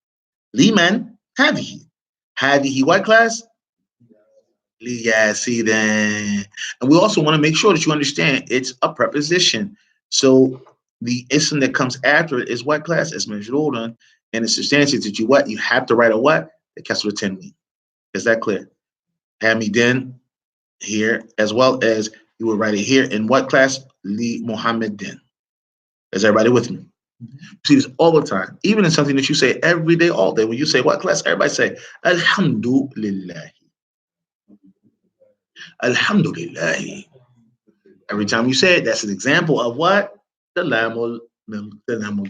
Liman hadihi what class? Liyasidan. And we also want to make sure that you understand it's a preposition. So the ism that comes after it is what class? It's majruran, and it's substantiated that you have to write a what? The kasra tanween. Is that clear? Hamidin here, as well as you would write it here in what class? Li Muhammadin. Is everybody with me? You see this all the time, even in something that you say every day, all day. When you say what class, everybody say Alhamdulillah. Alhamdulillah. Every time you say it, that's an example of what? The lamul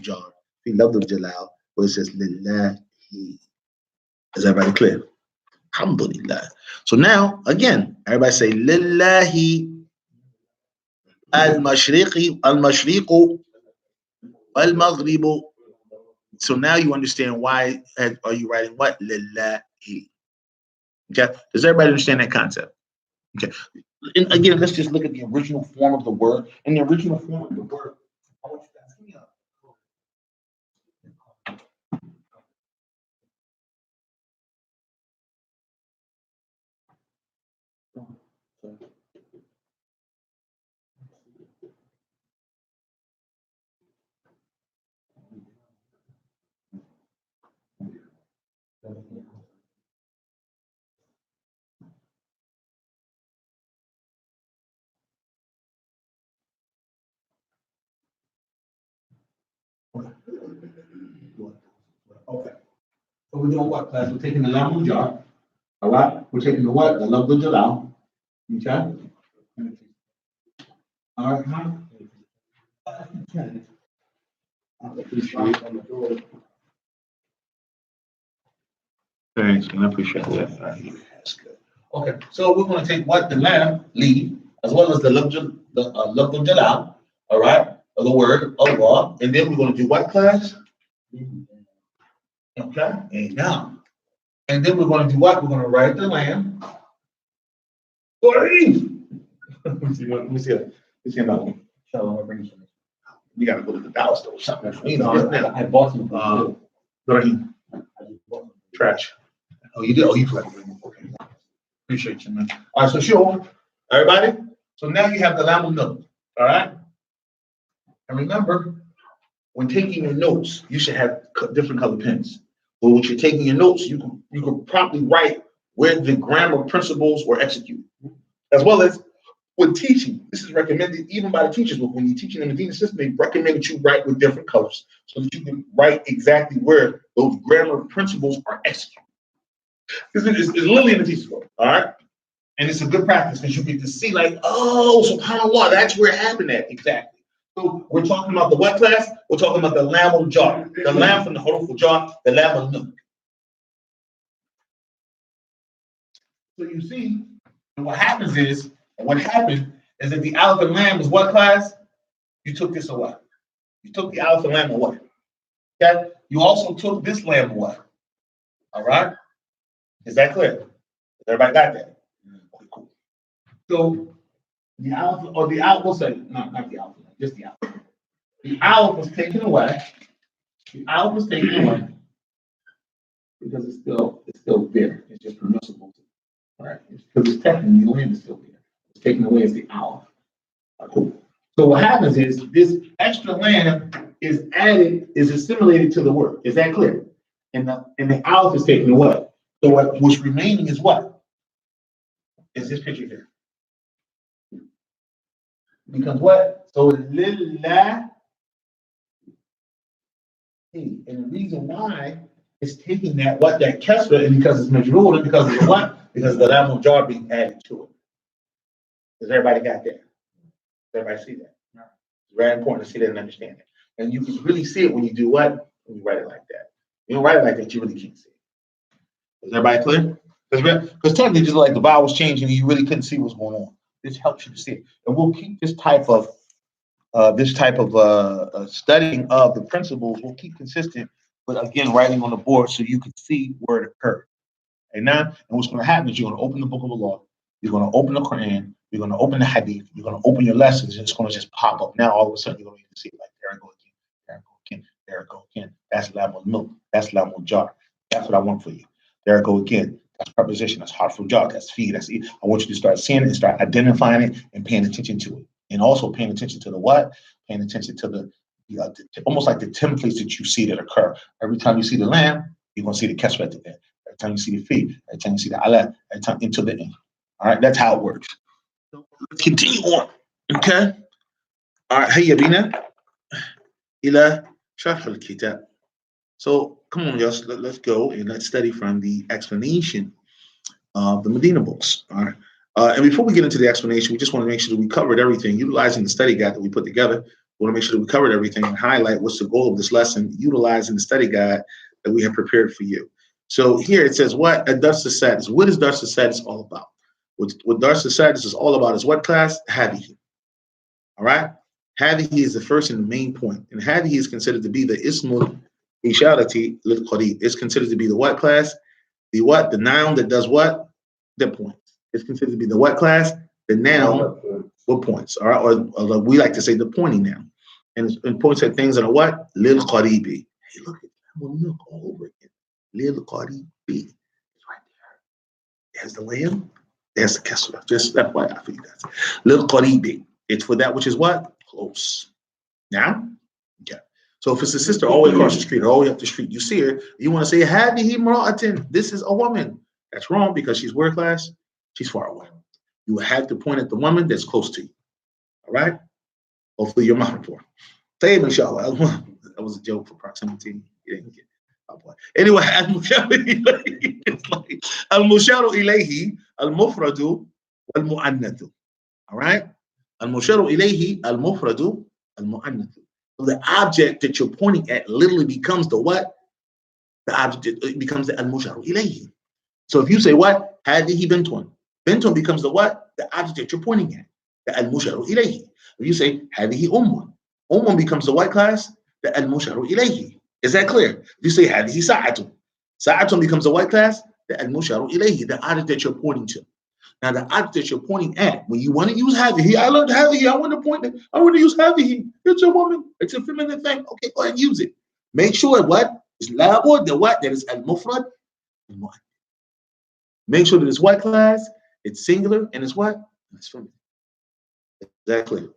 jar. We love the jalal, where it says lillahi. Is everybody clear? Alhamdulillah. So now, again, everybody say lillahi al-mashriqu al-maghribu. So now you understand why are you writing what? Lillahi. Okay? Does everybody understand that concept? Okay. And again, let's just look at the original form of the word. In the original form of the word, I want you guys to give me up. Okay. So we're doing what class? We're taking the lam jar. All right. We're taking the what? The love jalal. Okay. All right. Huh? Thanks, and I appreciate that. That's good. Okay, so we're going to take what? The lamb, lead, as well as the lafdul jalal, all right, of the word Allah, and then we're going to do what class? Okay, and now, and then we're going to do what? We're going to write the lamb. Let me see. Let me see another one. You got to go to the dollar store or something. You know, I bought some. Go ahead. Trash. Oh, you did? Oh, you collected them. Okay. Appreciate you, man. All right, so sure. Everybody? So now you have the lamb note. All right? And remember, when taking your notes, you should have different color pens. But when you're taking your notes, you can properly write where the grammar principles were executed. As well as when teaching. This is recommended even by the teachers. But when you're teaching in the Medina system, they recommend that you write with different colors so that you can write exactly where those grammar principles are executed. It's literally in the teacher's book, all right? And it's a good practice because you get to see, like, oh, subhanAllah, that's where it happened at. Exactly. So we're talking about the what class? We're talking about the lam al jar. The lam from the huruf al jar, the lam al nun. So you see, and what happened is that the alif and lam is what class? You took this away. You took the alif and lam away. Okay? You also took this lam away. All right? Is that clear? Everybody got that? Okay, cool. So the alpha, or the alpha, we'll say, not the alpha, just the alpha. The alpha was taken away. The alpha was taken away because it's still there. It's just permissible. Right? Because it's technically the land is still there. It's taken away as the alpha. Cool. So what happens is this extra land is assimilated to the word. Is that clear? And the alpha is taken away. So what's remaining is what? Is this picture here? Becomes what? So lillah. And the reason why it's taking that kesra, and because it's majrur, because of the what? Because the lam al jar being added to it. Does everybody got that? Does everybody see that? No. It's very important to see that and understand it. And you can really see it when you do what? When you write it like that. You don't write it like that, you really can't see it. Is everybody clear? Because technically, just like the vowels changing, you really couldn't see what's going on. This helps you to see it, and we'll keep this type of studying of the principles. We'll keep consistent, but again, writing on the board so you can see where it occurred. And now, and what's going to happen is you're going to open the book of Allah, you're going to open the Quran, you're going to open the Hadith, you're going to open your lessons, and it's going to just pop up. Now, all of a sudden, you're going to see it like there I go again, there I go again, there I go again. That's lamul milk, that's lamul jar. That's what I want for you. There I go again. That's preposition. That's harmful job. That's feed. That's eat. I want you to start seeing it and start identifying it and paying attention to it, and also paying attention to the what? Paying attention to the almost like the templates that you see that occur. Every time you see the lamb, you're going to see the kesra at the end. Every time you see the feed, every time you see the alat, every time into the end. All right, that's how it works. So let's continue on. Okay. All right. هيا بنا إلى شرح الكتاب. So come on, y'all. Let's go and let's study from the explanation of the Medina books. All right. And before we get into the explanation, we just want to make sure that we covered everything, utilizing the study guide that we put together. We want to make sure that we covered everything and highlight what's the goal of this lesson, utilizing the study guide that we have prepared for you. So here it says, what a Dars Sadis. What is Dars Sadis all about? What Dars Sadis is all about is what class? Hadihi. All right. Hadihi is the first and the main point. And Hadihi is considered to be the Ismul Isharati lil Qarib. It's considered to be the what class? The what? The noun that does what? That points. It's considered to be the what class? The noun what points. All right. Or we like to say the pointing noun. And it points at things that are what? Lil Qaribi. Hey, look at that. I'm gonna look all over again. Lil Qaribi. It's right there. There's the lamb. There's the kesra. Just FYI for you guys. Lil Qaribi. It's for that which is what? Close. Now? Okay. So if it's a sister all the way across the street or all the way up the street, you see her, you want to say, Hadihi Mra'atin. This is a woman. That's wrong because she's where class? She's far away. You will have to point at the woman that's close to you. All right? Hopefully you're mindful for. Tayyib, inshallah. That was a joke for proximity. You didn't get it. Oh, anyway, al-musharu ilayhi al-mufradu al-mu'annathu. All right? Al-musharu ilayhi al-mufradu al-mu'annathu. So the object that you're pointing at literally becomes the what? The object, it becomes the al-musharu ilayhi. So if you say what? Hadihi bintun. Bintun becomes the what? The object that you're pointing at. The al-musharu ilayhi. If you say hadihi ummun. Ummun becomes the what class? The al-musharu ilayhi. Is that clear? If you say hadihi sa'atun. Sa'atun becomes the what class? The al-musharu ilayhi. The object that you're pointing to. Now, the object that you're pointing at, when you want to use hadihi, I learned hadihi, I want to point it. I want to use hadihi. It's a woman. It's a feminine thing. Okay, go ahead and use it. Make sure what? It's labud, the what? That is al-mufrad. Make sure that it's what class? It's singular, and it's what? It's feminine. Exactly.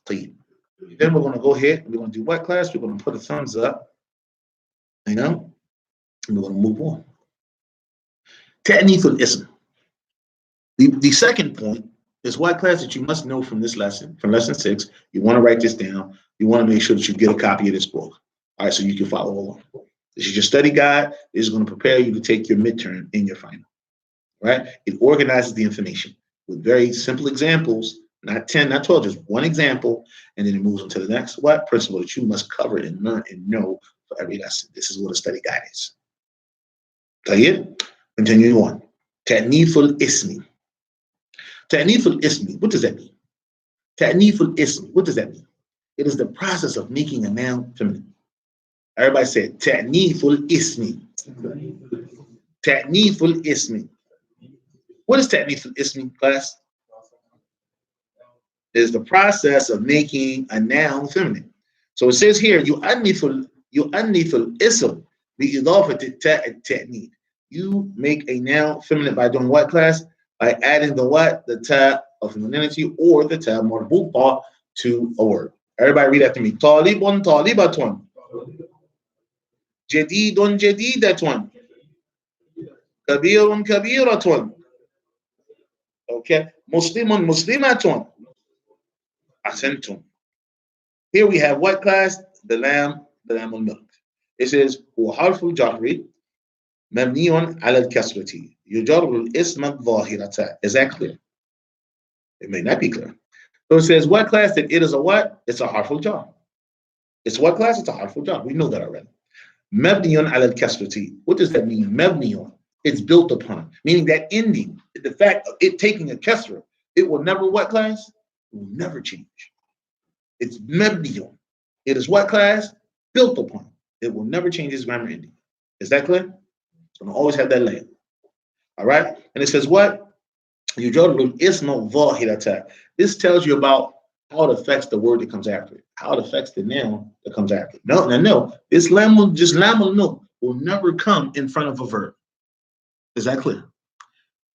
Then we're going to go ahead, we're going to do what class? We're going to put a thumbs up, you know, and we're going to move on. Ta'nithul ism. The second point is what class that you must know from this lesson, from lesson 6. You want to write this down. You want to make sure that you get a copy of this book. All right, so you can follow along. This is your study guide. This is going to prepare you to take your midterm in your final. Right? It organizes the information with very simple examples, not 10, not 12, just one example, and then it moves on to the next what principle that you must cover and learn and know for every lesson. This is what a study guide is. Tayyib? Continue on. Ta'nithul ismi. Ta'nithul ismi. What does that mean? Ta'nithul ismi. What does that mean? It is the process of making a noun feminine. Everybody said ta'nithul ismi. Ta'nithul ismi. What is ta'nithul ismi, class? It is the process of making a noun feminine. So it says here, yu'annithul ism bi-idafati ta'nith. You make a noun feminine by doing what, class? By adding the what? The ta of femininity or the ta marbuta to a word. Everybody read after me. Talibun talibatun. Jadidun jadidatun. Kabirun kabiratun. Okay. Muslimun muslimatun. Ahsantum. Here we have what class? The lamb al milk. It says, هو حرف الجر مبني على الكسرة يجر الاسم الظاهرة. Is that clear? It may not be clear. So it says what class? That it is a what? It's a harf al-jar. It's what class? It's a harf al-jar. We know that already. مبني على الكسرة. What does that mean? مبني. It's built upon, meaning that ending, the fact of it taking a kesra, it will never what class? It will never change. It's mebniyon. It is what class? Built upon. It will never change its grammar ending. Is that clear? It's going to always have that land. All right? And it says what? This tells you about how it affects the word that comes after it, how it affects the noun that comes after it. No. This lam will never come in front of a verb. Is that clear?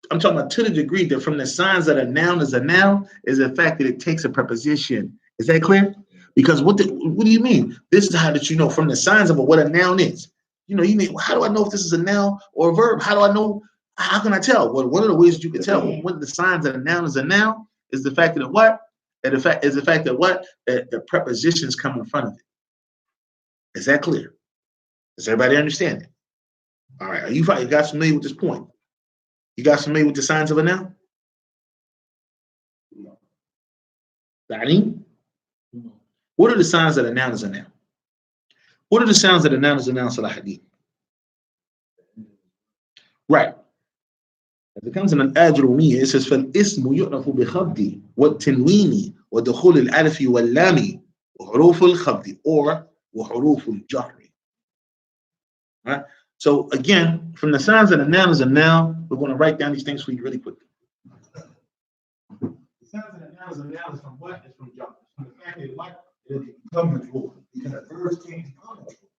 I'm talking about to the degree that from the signs that a noun is the fact that it takes a preposition. Is that clear? Because what do you mean? This is how that you know from the signs of what a noun is. You mean, how do I know if this is a noun or a verb? How do I know? How can I tell? Well, one of the ways you can tell one of the signs that a noun is the fact that what? That the prepositions come in front of it. Is that clear? Does everybody understand it? All right. You got familiar with this point? You got familiar with the signs of a noun? Danny? What are the signs that a noun is a noun? What are the signs that a noun is a noun, Salahuddin? Right. If it comes in an ajrumiyya, it says فَالْإِسْمُ يُعْرَفُ بِخَفْدِ وَالتَّنْوِينِ وَدُخُولِ الْأَلِفِ وَاللَّامِ وَحُرُوفُ الْخَفْدِ or وَحُرُوفُ الْجَرِّ. Right? So again, from the signs that a noun is a noun, we're going to write down these things for you really quickly. The signs that a noun is from what? It's from jar. From the fact that what? It'll become majrur. Because verbs can't become majrur.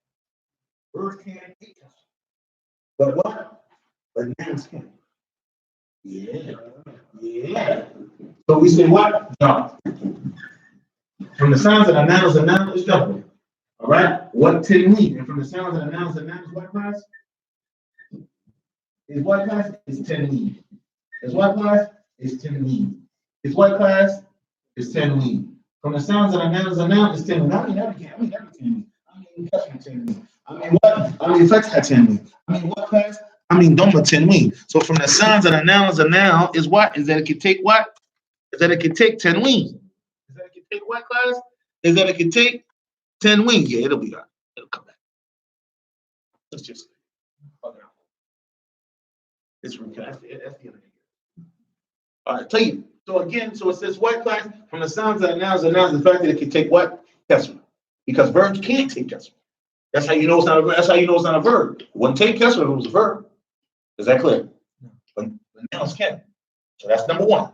Verbs can't be majrur. But what? But nouns can. Yeah. So we say what? Jar. From the signs that a noun is jar. All right. What tenweed? And from the sounds that a noun is what class? Is what class? Is tenweed. Is what class? Is tenweed. Is what class? Is tenweed. From the sounds that a noun is tenweed. I mean everything. I mean kasra tenweed. I mean what? I mean fatha tenweed. I mean what class? I mean dhamma tenweed. So from the sounds that a noun is what? Is that it can take what? Is that it can take tenweed. Is that it can take what class? Is that it can take tenweed. Yeah, it'll be all right. It'll come back. Let's just it's that's the end of the year. All right, tell you. So again, so it says what class? From the sounds that a noun is the fact that it can take what? Kesra. Because verbs can't take kesra. That's how you know it's not a verb. That's how you know it's not a verb. It wouldn't take kesra if it was a verb. Is that clear? But nouns can. So that's number one.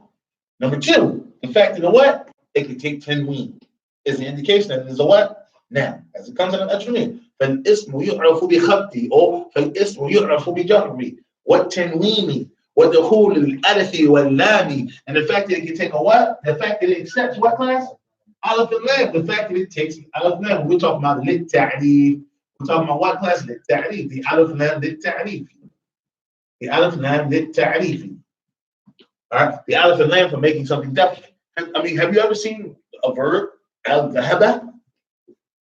Number two, the fact that what? It can take tenween is the indication that it is a what? Noun. As it comes in an attribute. فالاسم يعرف بخطي أو فالاسم يعرف بجري والتنوين ودخول الألف واللام. And the fact that it can take a what? The fact that it accepts what class? Aleph and lam. The fact that it takes aleph and lam. We're talking about lit-ta'rif. We're talking about what class? Lit-ta'rif. The aleph and lam lit-ta'rif. The aleph and lam lit-ta'rif. All right? The aleph and lam for making something definite. I mean, have you ever seen a verb? Al-dhahaba?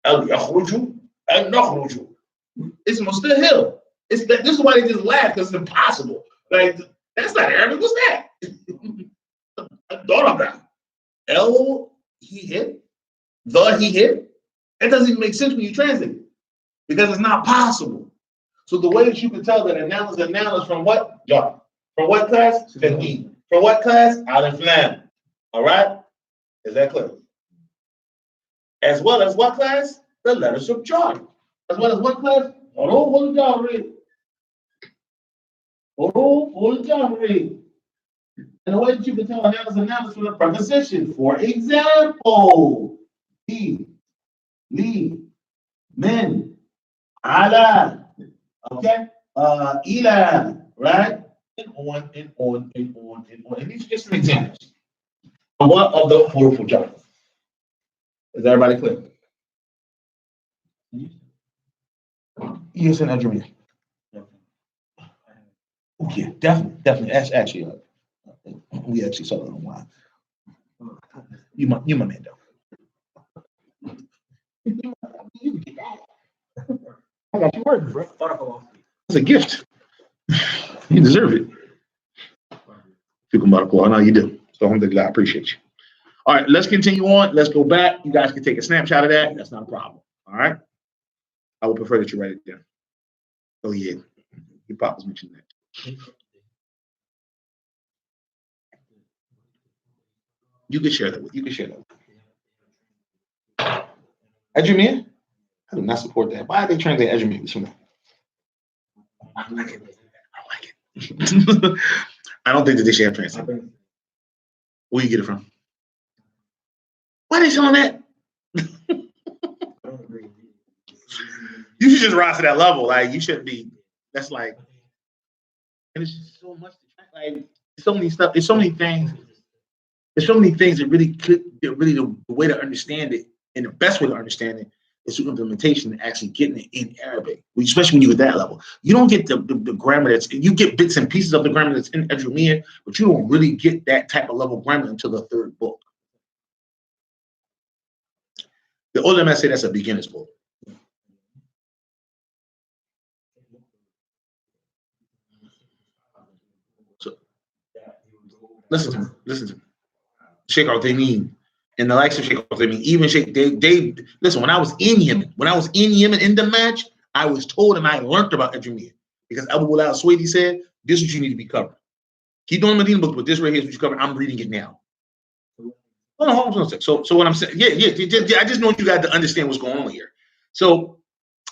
Al-yakhruju? Al-nakhruju? It's mustahil. This is why they just laugh, because it's impossible. Like, that's not Arabic. What's that? I thought of that. L, he hit. The, he hit. That doesn't even make sense when you translate it, because it's not possible. So the way that you can tell that a noun is from what? Jar. From what class? Tanween. From what class? Aleph lam. All right? Is that clear? As well as what class? The letters of jar. As well as what class? Huruf al-jarri. Huruf al-jarri. And the way that you can tell a noun is from the preposition. For example, he, li, min, ala, okay, ila, right? And on. And these are just some examples of what of the huruf al-jarri. Is everybody clear? Yes, and Adrian. Okay, definitely. Actually, we actually saw it online. You my man, though. You get that. I got you working, bro. It's a gift. You deserve it. I know you do. So alhamdulillah, I appreciate you. All right, let's continue on. Let's go back. You guys can take a snapshot of that. That's not a problem. All right. I would prefer that you write it down. Oh yeah, your papa's mentioned that. You can share that with. You can share that. Edgermere? I do not support that. Why are they translate Edgermere? I don't like it. I don't like it. I don't think that they should have translated. Where you get it from? Why are they showing that? You should just rise to that level. Like you shouldn't be. That's like, and it's just so much. Like so many stuff. There's so many things. There's so many things that really could. That really the way to understand it and the best way to understand it is through implementation and actually getting it in Arabic. Especially when you're at that level, you don't get the grammar that's. You get bits and pieces of the grammar that's in Edgermere, but you don't really get that type of level of grammar until the third book. The ulama say that's a beginner's book. So listen to me. Listen to me. Sheikh Al-Taymin and the likes of Sheikh Al-Taymin, even Sheikh, they listen. When I was in Yemen in the match, I was told and I learned about Edgermere because Abu Bilal Swaydi said, "This is what you need to be covering. Keep doing Medina book, but this right here is what you cover. I'm reading it now." Hold on. So what I'm saying, yeah. I just want you guys to understand what's going on here. So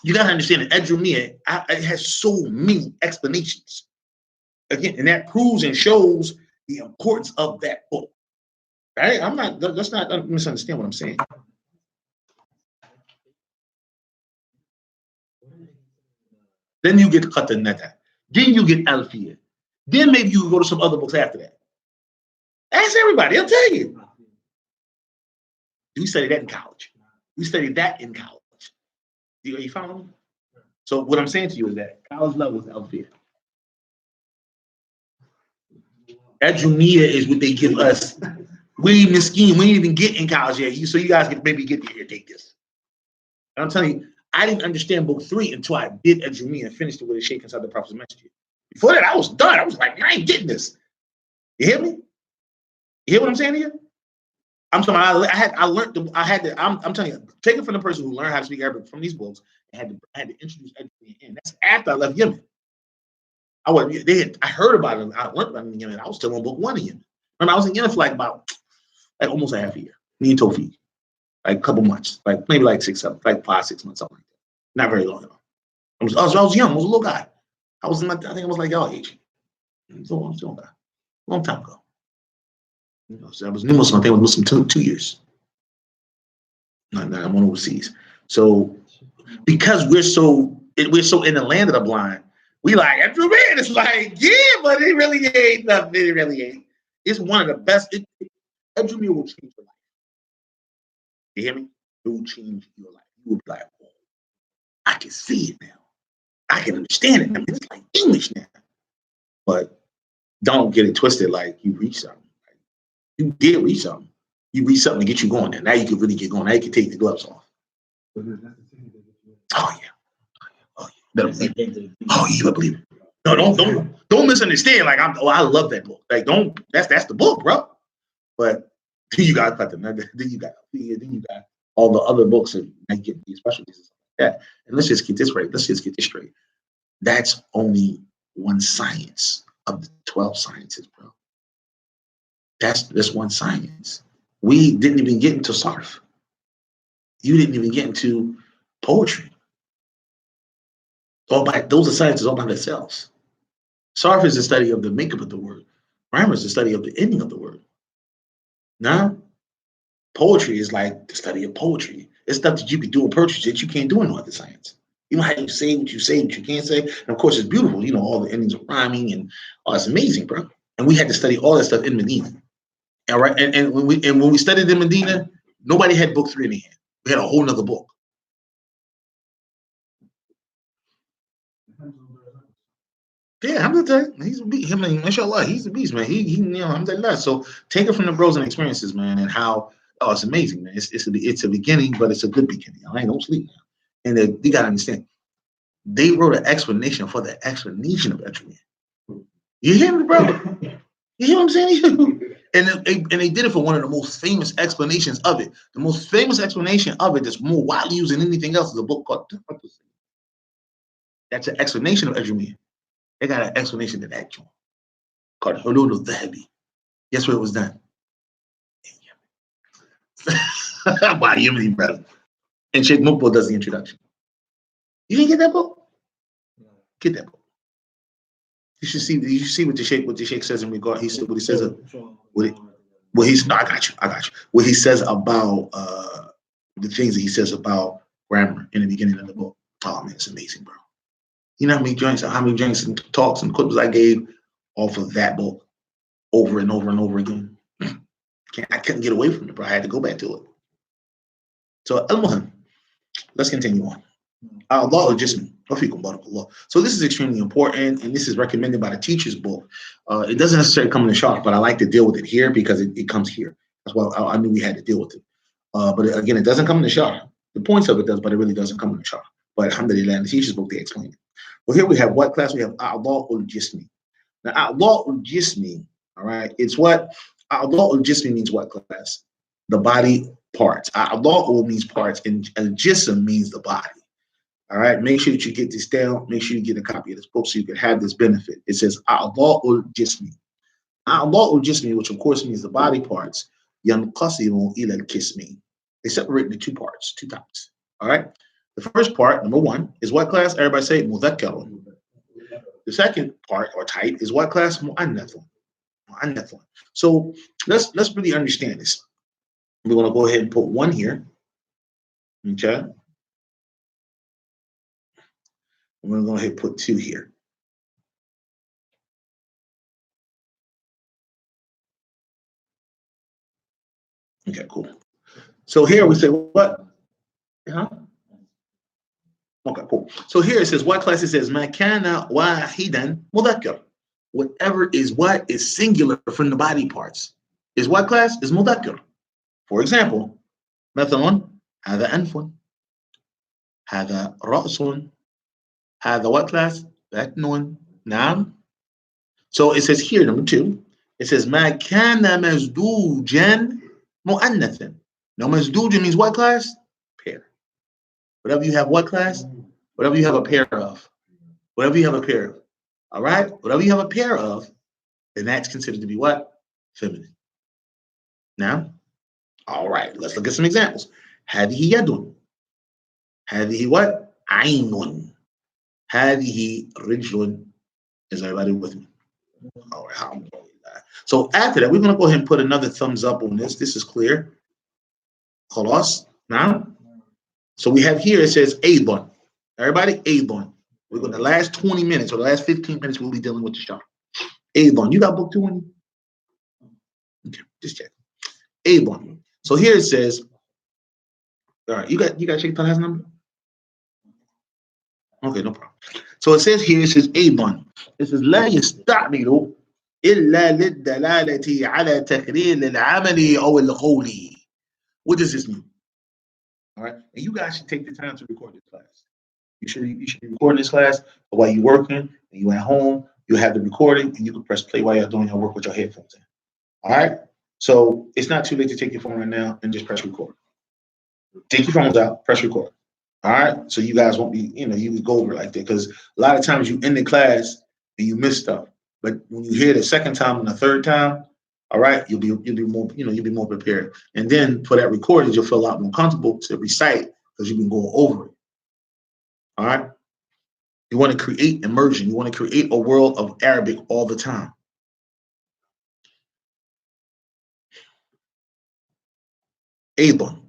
you got to understand that Edgermere it has so many explanations. Again, and that proves and shows the importance of that book. Right? I'm not. Let's not misunderstand what I'm saying. Then you get Qatan Nata. Then you get Alfiya. Then maybe you can go to some other books after that. Ask everybody. They'll tell you. We studied that in college. We studied that in college. Are you following me? So what I'm saying to you is that college level is Alfiya. Edgermere is what they give us. We miskin. We didn't even get in college yet. So you guys can maybe get here. Take this. And I'm telling you, I didn't understand book 3 until I did Edgermere and finished it with a shake inside the Prophet's message. Before that, I was done. I was like, I ain't getting this. You hear me? You hear what I'm saying here? I'm talking. I'm telling you, take it from the person who learned how to speak Arabic from these books and had to introduce Edgermere in. That's after I left Yemen. I heard about it. I learned about it in Yemen. I was still on book 1 in Yemen. Remember, I was in Yemen for like almost a half a year. Me and Tawfiq. Like a couple months, like maybe like 5, 6 months, something like that. Not very long ago. I was young. I was a little guy. I think I was like y'all age. I was a little guy. Long time ago. So I was new Muslim. I think I was Muslim 2 years. No, I went overseas. So because we're so in the land of the blind, we like Edgermere. It's like, yeah, but it really ain't nothing. It really ain't. It's one of the best. Edgermere will change your life. You hear me? It will change your life. You will be like, oh, I can see it now. I can understand it. I mean, it's like English now. But don't get it twisted like you reach something. You did reach something. You reach something to get you going there. Now you can really get going. Now you can take the gloves off. Oh, yeah. Oh, yeah. Oh, you better believe it. No, don't misunderstand. Like I love that book. Like that's the book, bro. But then you got all the other books and get these specialties and stuff like that. And let's just get this straight. That's only one science of the 12 sciences, bro. That's one science. We didn't even get into sarf. You didn't even get into poetry. Those are sciences all by themselves. Sarf is the study of the makeup of the word. Grammar is the study of the ending of the word. Now, poetry is like the study of poetry. It's stuff that you can do in poetry that you can't do in other science. You know how you say what you can't say. And of course, it's beautiful. You know, all the endings are rhyming and it's amazing, bro. And we had to study all that stuff in Medina. And right, and when we studied in Medina, nobody had book 3 in their hand. We had a whole nother book. Yeah, I'm gonna he's a beast. I mean, mashallah, he's a beast, man. He alhamdulillah. So take it from the bros and experiences, man, and how it's amazing, man. It's a beginning, but it's a good beginning. I ain't no sleep now. And you gotta understand, they wrote an explanation for the explanation of Edgermere. You hear me, bro? You hear what I'm saying? And they did it for one of the most famous explanations of it. The most famous explanation of it that's more widely used than anything else is a book called. That's an explanation of Edgermere. They got an explanation to that joint called Hulul al-Dhahabi. Guess where it was done? In Yemen. By Yemeni brother. And Sheikh Mukbal does the introduction. You didn't get that book? Get that book. You should see. You should see what the Sheikh says in regard. He said what he says. No, I got you. What he says about the things that he says about grammar in the beginning of the book. Oh man, it's amazing, bro. You know how many drinks and talks and clips I gave off of that book over and over and over again. I couldn't get away from it, bro. I had to go back to it. So al-Muhim, let's continue on. Allah al-Jism. So this is extremely important, and this is recommended by the teacher's book. It doesn't necessarily come in the shah, but I like to deal with it here because it comes here. That's why I knew we had to deal with it. But again, it doesn't come in the shah. The points of it does, but it really doesn't come in the shah. But alhamdulillah, in the teacher's book, they explain it. Well, here we have what class? We have Allah al-Jismi. Now, Allah al-Jismi, all right, it's what? Allah al-Jismi means what class? The body parts. Allah means parts, and al-Jism means the body. All right, make sure that you get this down. Make sure you get a copy of this book so you can have this benefit. It says A'dha'ul Jismi. A'dha'ul Jismi, which of course means the body parts, yanqasimu ila al-kismi. They separate into two parts, two types. All right. The first part, number one, is what class? Everybody say mudhakkarun. The second part or type is what class? Mu'annathun. Mu'annathun. So let's really understand this. We're going to go ahead and put one here. Okay. I'm going to go ahead and put two here. Okay, cool. So here we say what? Huh? Okay, cool. So here it says what class? It says makana wahidan mudhakkar. Whatever is what is singular from the body parts is what class? Is mudhakkar. For example, مثلا هذا أنف, هذا رأس, هذا what class? بطن. نعم. So it says here, number two, it says ما كان مزدوجا مؤنثا. Now مزدوج means what class? Pair. Whatever you have what class? Whatever you have a pair of. Whatever you have a pair of. All right? Whatever you have a pair of, then that's considered to be what? Feminine. Now, all right, let's look at some examples. هذه يد. هذه what? عين. هذه رجل. Is everybody with me? All right, alhamdulillah. So after that, we're going to go ahead and put another thumbs up on this. This is clear. Khalas. Now, so we have here, it says Aidon. Everybody, Aidon. We're going to the last 20 minutes or the last 15 minutes, we'll be dealing with the shah. Aidon. You got book 2? Okay, just check. Aidon. So here it says, all right, you got Sheikh Talha's number? Okay, no problem. So it says here, it says Aidon. It says لا يستعمل إلا للدلالة على تقرير العمل أو القولي. What does this mean? All right, and you guys should take the time to record this class. You should be recording this class while you're working and you're at home. You have the recording and you can press play while you're doing your work with your headphones in. All right, so it's not too late to take your phone right now and just press record. Take your phones out, press record. All right, so you guys won't be, you can go over it like that because a lot of times you end the class and you miss stuff. But when you hear it the second time and the third time, all right, you'll be more prepared. And then for that recording, you'll feel a lot more comfortable to recite because you've been going over it. All right. You want to create immersion. You want to create a world of Arabic all the time. Aidon.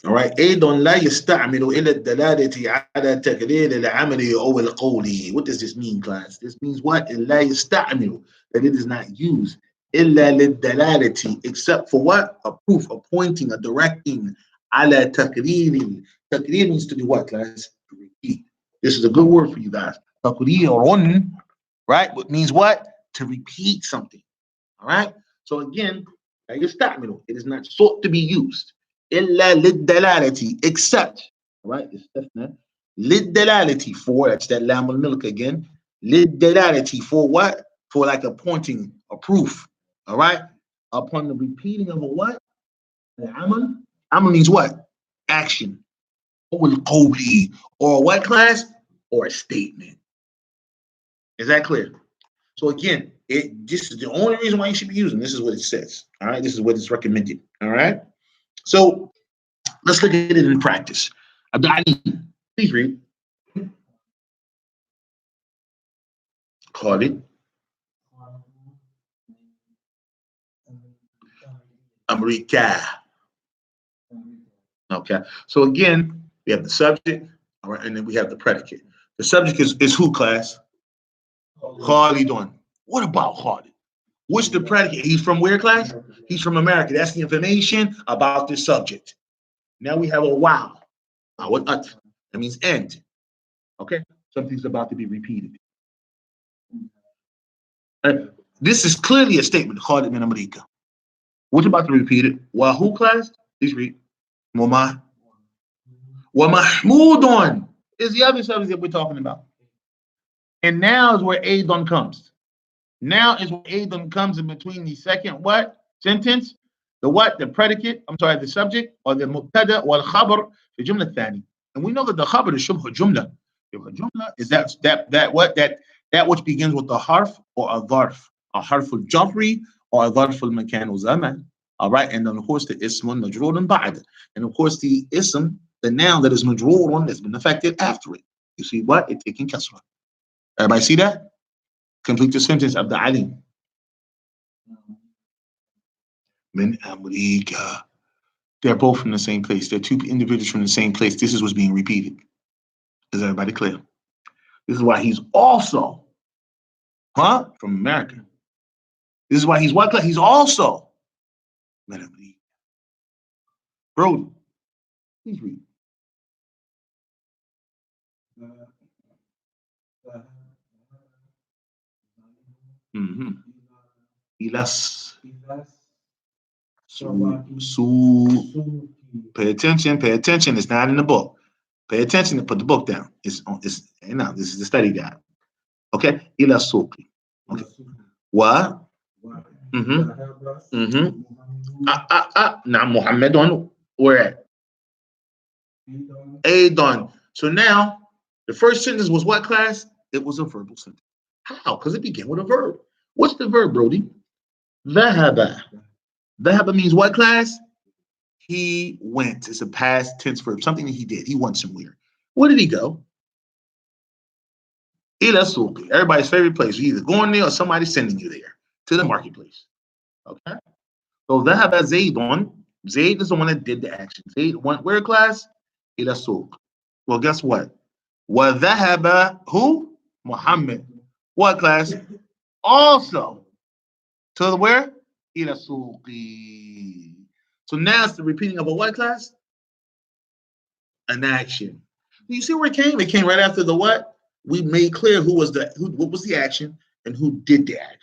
All right. أيضا لا يستعمل إلى الدلالة على تقرير العمل أو القول. What does this mean, class? This means what? لا يستعمل, that it is not used. إلا للدلالة, except for what? A proof, a pointing, a directing. على تقرير. تقرير means to do what, class? To repeat. This is a good word for you guys. تقرير, right? What means what? To repeat something. All right. So again, لا يستعمل. It is not sought to be used. إلا للدلالة, except, right? استثناء. للدلالة, for, that's that lam al-milk again. للدلالة, for what? For like a pointing, a proof. All right? Upon the repeating of a what? Amal. Amal means what? Action. Or what class? or a statement. Is that clear? So again, this is the only reason why you should be using. This is what it says. All right, this is what is recommended. All right. So let's look at it in practice. Abdali, please read. Khalid. America. Okay. So again, we have the subject, all right, and then we have the predicate. The subject is who, class? Khalid on. What about Khalid? What's the predicate? He's from where, class? He's from America. That's the information about this subject. Now we have a wow. What that means end. Okay. Something's about to be repeated. This is clearly a statement. Khalid min America. What's about to repeat it? Who, class? Please read. Wa Mahmudun is the other subject that we're talking about. And now is where Aidon comes. Now is where Aidon comes in between the second what? Sentence, the what? The predicate, I'm sorry, the subject, or the mubtada, or the khabar, the jumla thani. And we know that the khabar is shubha jumla. Shubha jumla is that which begins with a harf or a dharf, a harful jafri or a dharful makan zaman. All right, and then of course the ismun majrurun ba'd, and of course the ism, the noun that is majrurun that's been affected after it. You see what? It's taking kasra. Everybody see that? Complete the sentence of the Ali. Min America. They're both from the same place. They're two individuals from the same place. This is what's being repeated. Is everybody clear? This is why he's also, from America. This is why he's what? He's also Min America. Bro, please read. Ilas. Pay attention. Pay attention. It's not in the book. Pay attention and put the book down. This is the study guide. Okay. Ila suqi. Okay. What? Now Muhammad on where at? Aidon. So now the first sentence was what, class? It was a verbal sentence. How? Because it began with a verb. What's the verb, Brody? Dhahaba. Dhahaba means what, class? He went. It's a past tense verb. Something that he did. He went somewhere. Where did he go? Ila suqi. Everybody's favorite place. You're either going there or somebody's sending you there to the marketplace. Okay. So dhahaba Zaydun. Zayd is the one that did the action. Zayd went where, class? Ila suq. Well, guess what? Wa dhahaba who? Muhammad. What, class? Also to the where? Ila suqi. So now it's the repeating of a what, class? An action. You see where it came? It came right after the what? We made clear what was the action and who did the action.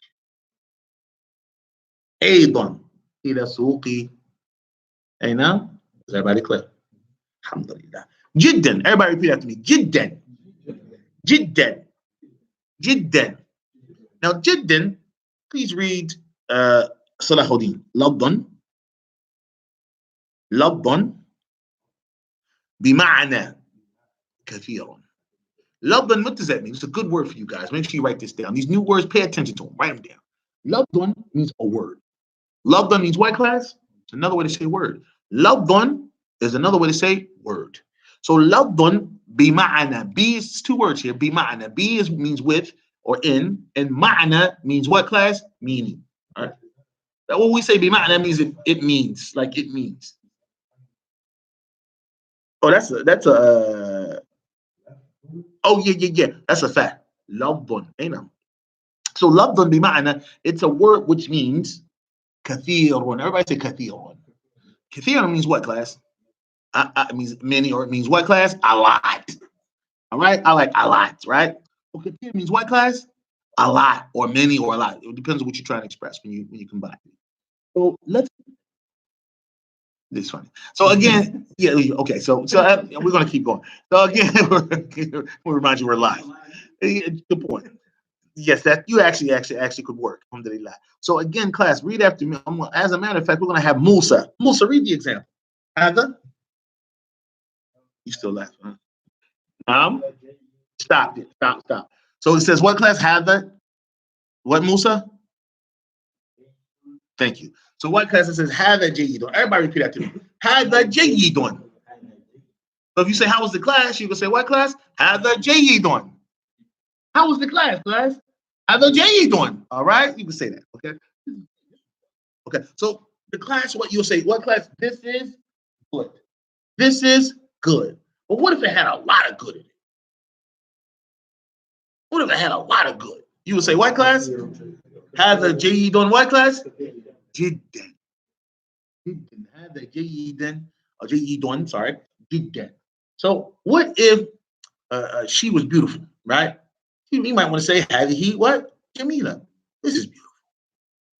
Aidon ila suqi. Hey, now is everybody clear? Alhamdulillah. Jiddan. Everybody repeat after me. Jiddan. Jiddan. Jiddan. Now Jiddan, please read Salahuddin. Labdan. Labdan. Bima'ana. Kathiran. Labdan, what does that mean? It's a good word for you guys. Make sure you write this down. These new words, pay attention to them. Write them down. Labdan means a word. Labdan means what, class? It's another way to say word. Labdan is another way to say word. So labdan bima'ana. B is two words here. Bima'ana. B means with or in, and ma'ana means what, class? Meaning. All right. That when we say bima'ana means it means, like it means. Oh, that's a oh yeah. That's a fact. Labdan. So labdan bima'ana, it's a word which means kathirun. Everybody say kathirun. Kathirun means what, class? It means many, or it means what, class? A lot. All right? I like a lot, right? Well, kathir means what, class? A lot, or many, or a lot. It depends on what you're trying to express when you combine it. So let's. This is funny. So again, yeah, okay. So we're gonna keep going. So again, we'll remind you we're live. Good point. Yes, that you actually could work. Alhamdulillah. So again, class, read after me. As a matter of fact, we're gonna have Musa. Musa, read the example. Ada? You still laughing, huh? Stop it. Stop. So it says what class? Hadha. What, Musa? Thank you. So what class? It says Hadha Jayidun. Everybody repeat that to me. Hadha Jayidun. So if you say how was the class, you can say what class? Hadha Jayidun. How was the class? Hadha Jayidun. All right, you can say that. Okay. Okay. So the class, what you'll say? What class? This is good. This is good. But what if it had a lot of good in it? What if it had a lot of good? You would say what class? Hadha Jayidun. What class? Jiddan. Hadha Jayidun. Or Jayidun, sorry. Jiddan. So what if she was beautiful, right? You might want to say, Hadihi what? Jamila. This is beautiful.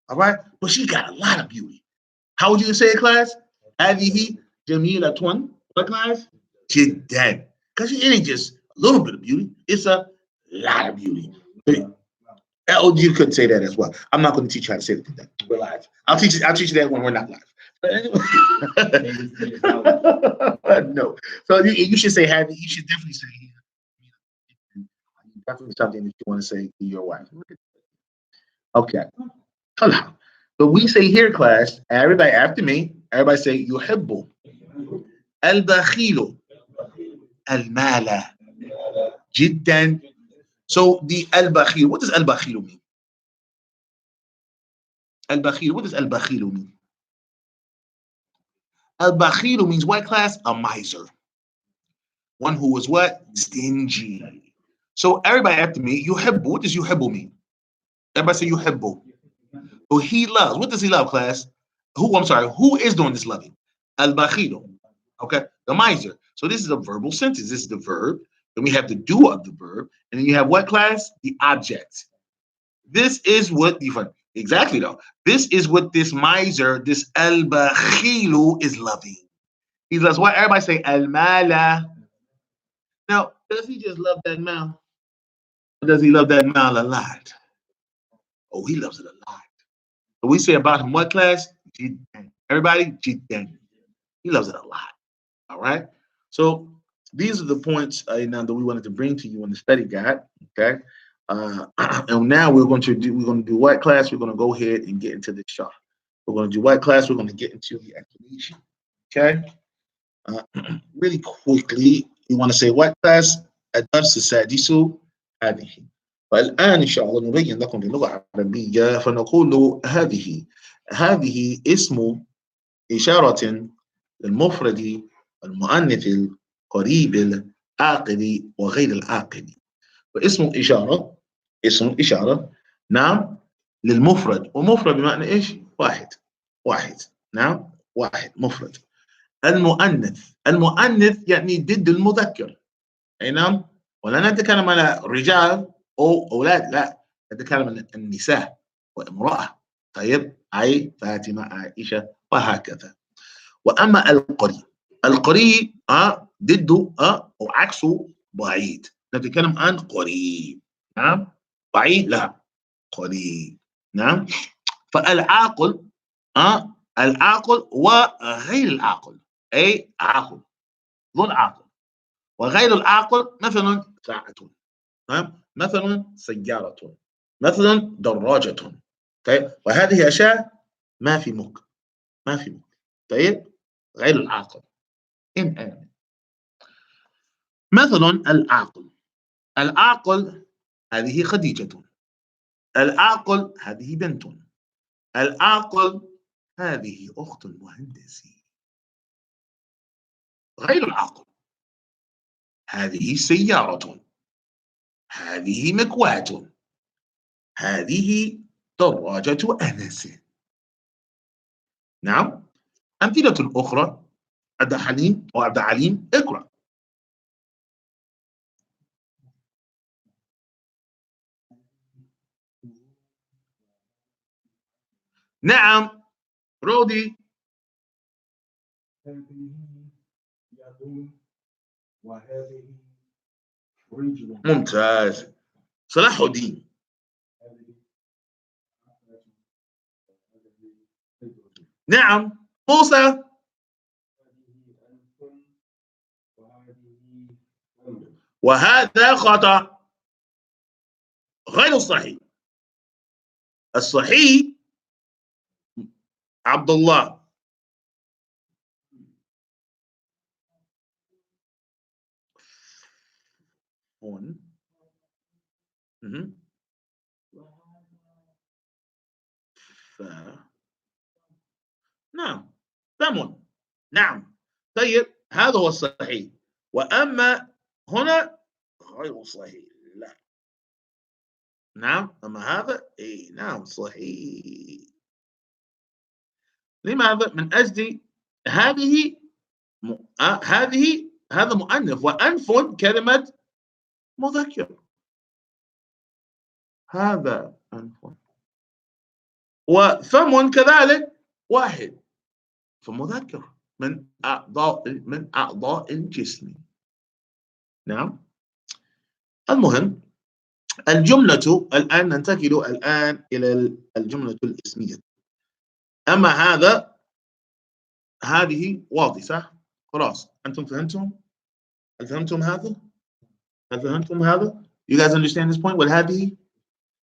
All right? But she got a lot of beauty. How would you say it, class? Hadihi Jamila Twan. What class? Jiddan. Because it ain't just a little bit of beauty, it's a lot of beauty. Oh, you couldn't say that as well. I'm not going to teach you how to say that. We're live. I'll teach you that when we're not live. But anyway. No. So you should say Hadihi. You should definitely say definitely something that you want to say to your wife. Okay. So we say here, class, everybody after me, everybody say yuhibbu al-bakhilu al-mala jiddan. So the al-bakhil, what does al-bakhilu mean? Al-bakhil, what does al-bakhilu mean? Al-bakhilu means what, class? A miser. One who is what? Stingy. So everybody after me, yuhibbu, what does yuhibbu mean? Everybody say yuhibbu. So he loves. What does he love, class? Who is doing this loving? Al-bakhilu. Okay, the miser. So this is a verbal sentence. This is the verb. Then we have the do of the verb. And then you have what, class? The object. This is what exactly though. This is what this miser, this al-bakhilu is loving. He loves what? Everybody say al-mala. Now, does he just love that mal? Or does he love that mal a lot? Oh, he loves it a lot. So we say about him what, class? Jiddan. Everybody, jiddan. He loves it a lot. All right. So these are the points now that we wanted to bring to you in the study guide. Okay. And now we're going to do what, class? We're going to go ahead and get into the shah. We're going to do what, class? We're going to get into the explanation. Okay. Really quickly, we want to say what, class? الدرس السادس هذه. والآن إن شاء الله نبين لكم باللغة العربية فنقول هذه اسم إشارة للمفرد المؤنث القريب العاقل وغير العاقل. واسم اسم إشارة نعم للمفرد، ومفرد بمعنى إيش؟ واحد نعم واحد مفرد. المؤنث يعني ضد المذكر، أي نعم، ولا نتكلم على رجال أو أولاد، لا نتكلم عن النساء وامرأة. طيب، أي فاطمة، عائشة وهكذا. واما القريب ضده او عكسه بعيد. نتكلم عن قريب، نعم. بعيد لا، قريب، نعم. فالعاقل العاقل وغير العاقل، اي عاقل ذو العاقل وغير العاقل، مثلا ساعة، نعم، مثلا سيارة، مثلا دراجة. طيب، وهذه اشياء ما في مخ. طيب، غير العاقل إن آمن. مثلا العاقل هذه خديجة، العاقل هذه بنت، العاقل هذه أخت المهندس. غير العاقل هذه سيارة، هذه مكواة، هذه دراجة أنس. نعم. أمثلة أخرى، عبد الحليم أو عبد العليم، اقرأ. نعم رودي. ممتاز. صلاح الدين. نعم موسى. وهذا خطأ غير صحيح. الصحيح عبد الله. هون ف نعم فم. نعم طيب هذا هو الصحيح. وأما هنا غير صحيح. لا نعم أما هذا إيه نعم صحيح. لماذا؟ من أجل هذه هذا مؤنث وأنف كلمة مذكر. هذا أنف وفم كذلك واحد فمذكر من أعضاء الجسم. نعم. المهم الجملة الآن ننتقل الآن إلى الجملة الاسمية. أما هذه واضحة خلاص. أنتم فهمتم؟ هل فهمتم هذا؟ هل فهمتم هذا؟ You guys understand this point؟ وهذه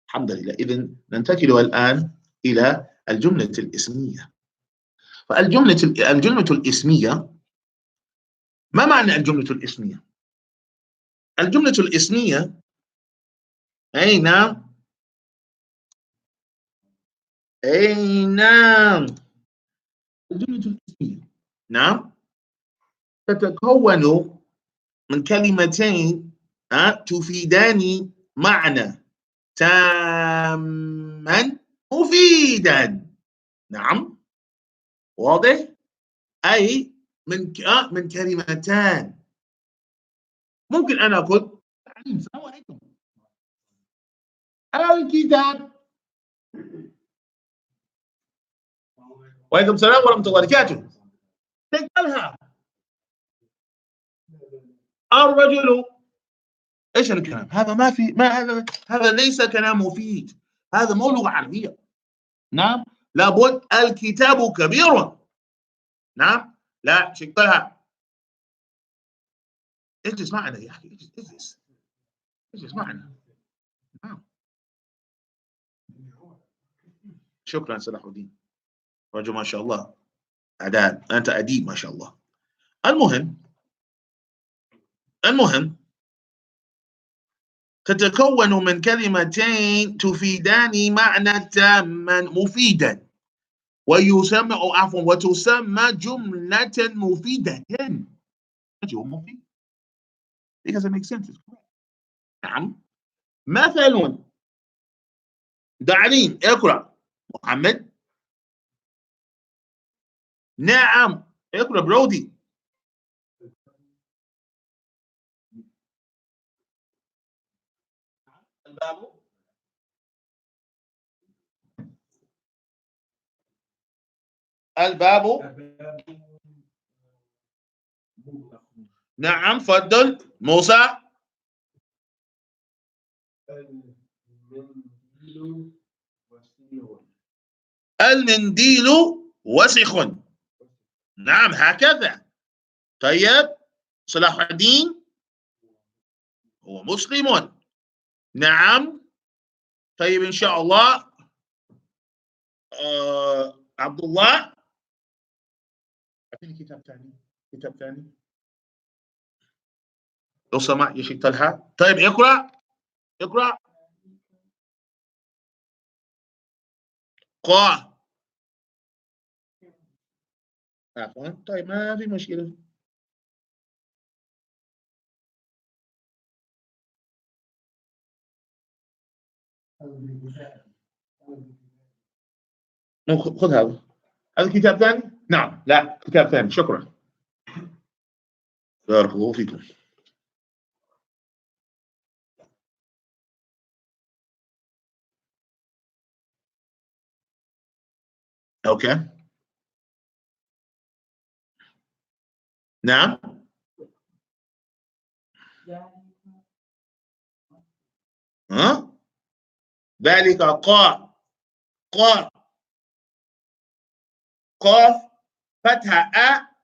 الحمد لله. إذن ننتقل الآن إلى الجملة الاسمية. فالجملة الاسمية، ما معنى الجملة الاسمية؟ الجملة الاسمية أي نعم الجملة الاسمية نعم تتكون من كلمتين تفيدان معنى تاما مفيدا. نعم واضح؟ أي من كلمتان. ممكن أنا أقول السلام عليكم الكتاب. وعليكم السلام ورحمة الله وبركاته. تقبلها الرجل. ايش الكلام هذا؟ ما في ما هذا ليس كلام مفيد. هذا مو لغة عربية. نعم لابد الكتاب كبير. نعم لا شكلها. اجلس معنا يا اخي اجلس معنا. نعم شكرا صلاح الدين رجل ما شاء الله. أداب أنت أديب ما شاء الله. المهم تتكون من كلمتين تفيدان معنى تاما مفيدا وتسمى جملة مفيدة. مفيد. It doesn't make sense. نعم مثل دعين اقرأ محمد. نعم اقرأ برودي. الباب. نعم فضل موسى. المنديل وسخ. نعم هكذا. طيب صلاح الدين هو مسلم. نعم طيب إن شاء الله عبد الله. أعطيني كتاب ثاني لو سمحت يا شيخ طلحة. طيب اقرأ قا. عفوا طيب ما في مشكلة. خذ هذا كتاب ثاني. نعم لا كتاب ثاني شكرا بارك الله فيكم. اوكي نعم ذلك قا قاف فتحة أ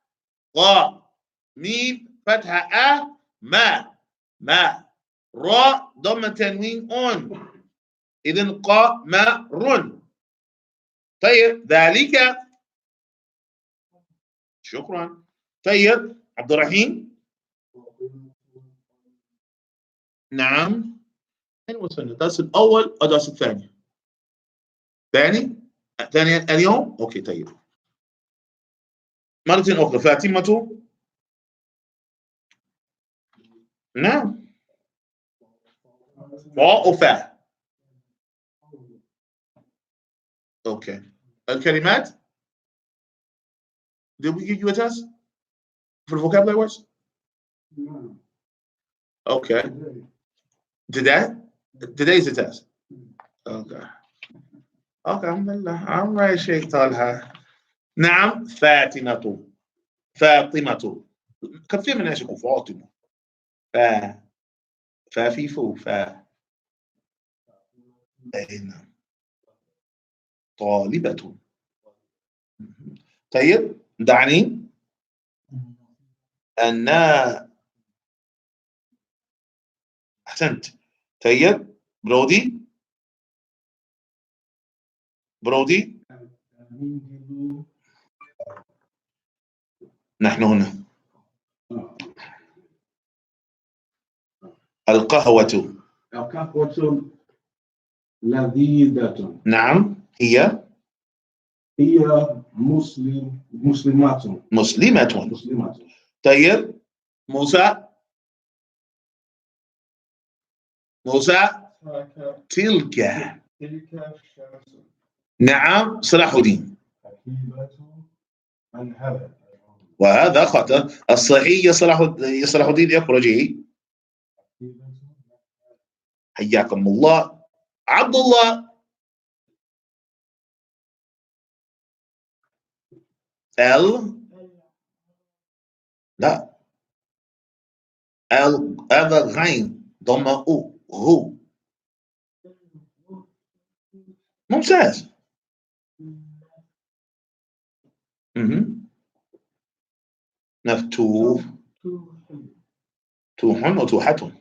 قا ميم فتحة أ ما ما راء ضم تنوين on إذن قمر. طيب ذلك. شكرا. طيب عبد الرحيم. نعم. أين وصلنا؟ الدرس الأول أو الدرس الثاني؟ ثاني اليوم؟ أوكي طيب. مرة أخرى فاطمة. نعم. وفاء. أوكي. الكلمات. Did we give you a test for the vocabulary words? Okay. Today is the test. Okay. Okay. Alhamdulillah. All right, Sheikh Talha. نعم. فاطمة. كثير من الناس يقول فاطمة. في فو نعم. طالبة. طيب دعني أنا. أحسنت. طيب برودي. نحن هنا. القهوة لذيذة. نعم. هي مسلمة. طيب موسى. تلك. نعم. صلاح الدين. وهذا خطأ. الصحيح يا صلاح الدين يخرج. حياكم الله. عبد الله. لا هذا غين ضم هو. ممتاز. مفتوح. توح وتوحة.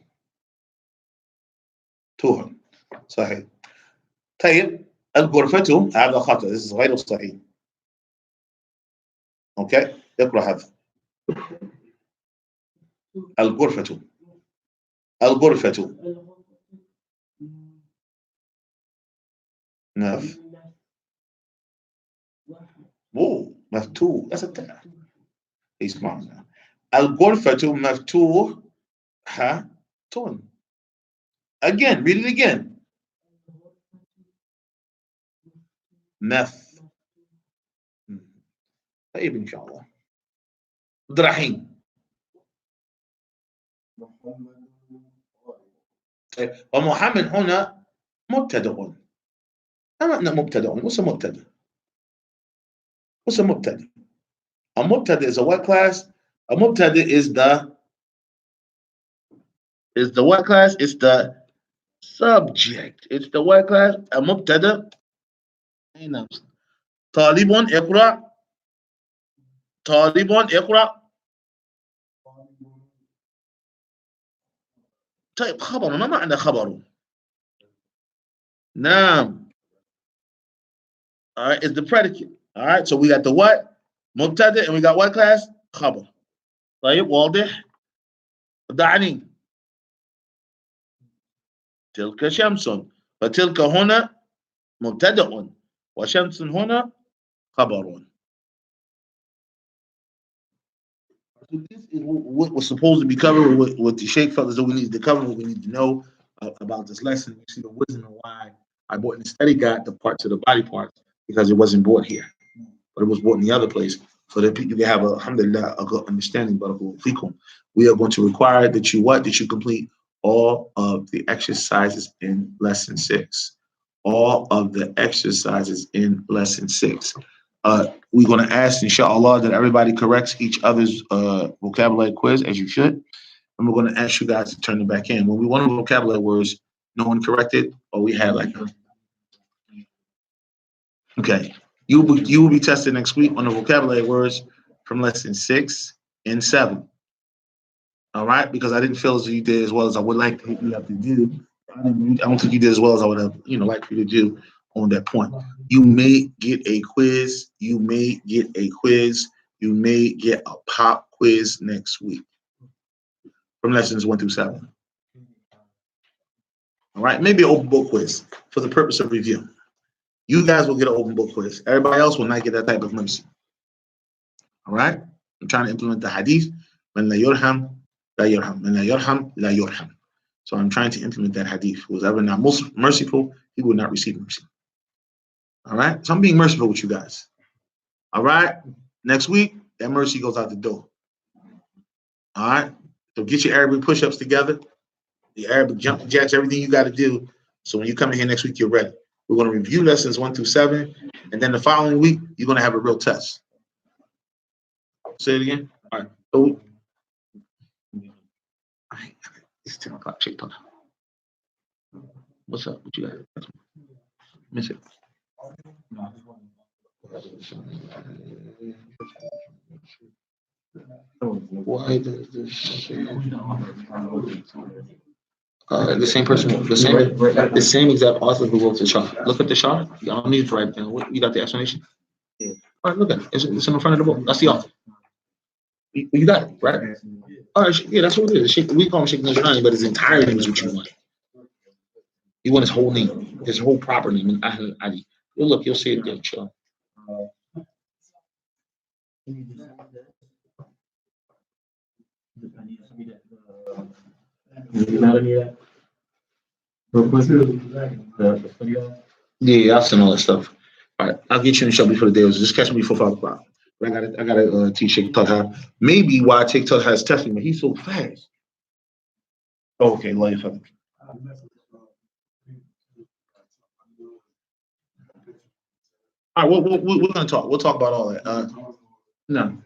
توح صحيح. طيب الغرفة هذا خطأ. غير صحيح. اوكي اقرأ هذا. الغرفة. نعم. مفتوح. لا ستة. اسمعنا. الغرفة مفتوحة. Again, read it again. طيب إن شاء الله. عبد الرحيم. ومحمد هنا مبتدأ. أنا مبتدأ. What's a مبتدأ? A مبتدأ is a what class? A مبتدأ is the what class? It's the subject. It's the what class? A مبتدأ. طالب اقرأ. طيب خبر. ما معنى خبر؟ نعم. All right, it's the predicate. All right, so we got the what? مبتدأ and we got what class? خبر. طيب واضح؟ دعني. تلك شمس. فتلك هنا مبتدأ وشمس هنا خبر. So this is what was supposed to be covered, what the Sheikh felt as though we needed to cover, what we need to know about this lesson. You see the wisdom of why I brought in the study guide the parts of the body parts, because it wasn't brought here, but it was brought in the other place, so that people can have alhamdulillah, a good understanding. We are going to require that you complete all of the exercises in lesson 6. All of the exercises in lesson 6. We're going to ask, inshallah, that everybody corrects each other's vocabulary quiz, as you should. And we're going to ask you guys to turn it back in. When we want to vocabulary words, no one corrected, or we have like. Okay. You will be tested next week on the vocabulary words from lesson 6 and 7. All right, because I didn't feel as you did as well as I would like you have to do. I don't think you did as well as I would have, liked for you to do on that point. You may get a quiz. You may get a quiz. You may get a pop quiz next week from lessons 1 through 7. All right, maybe an open book quiz for the purpose of review. You guys will get an open book quiz. Everybody else will not get that type of mercy. All right, I'm trying to implement the hadith. Man la yurham, la yurham. Man la yurham, la yurham. So I'm trying to implement that hadith. Who's ever not most merciful, he will not receive mercy. All right, so I'm being merciful with you guys. All right, next week that mercy goes out the door. All right, so get your Arabic push-ups together, the Arabic jump jacks, everything you got to do. So when you come in here next week, you're ready. We're going to review lessons 1 through 7, and then the following week you're going to have a real test. Say it again. All right. So, it's 10 o'clock. What's up? What you got? Miss it. Why does this? The same person, the same exact author who wrote the chart. Look at the chart. Y'all need to write down. You got the explanation? Yeah. All right, look at it. It's in the front of the book. That's the author. You got it, right? All right, yeah, that's what it is. We call him Sheikh Najrani, but his entire name is what you want. You want his whole name, his whole proper name, and Ahl Ali. You'll look, you'll see it again, chill. Yeah, I've seen all that stuff. All right, I'll get you in the show before the day was. Just catch me before 5 o'clock. I gotta teach Sheikh Talha. Maybe why Sheikh Talha has testing me. He's so fast. Oh, okay, love you. All right, we're gonna talk. We'll talk about all that. No,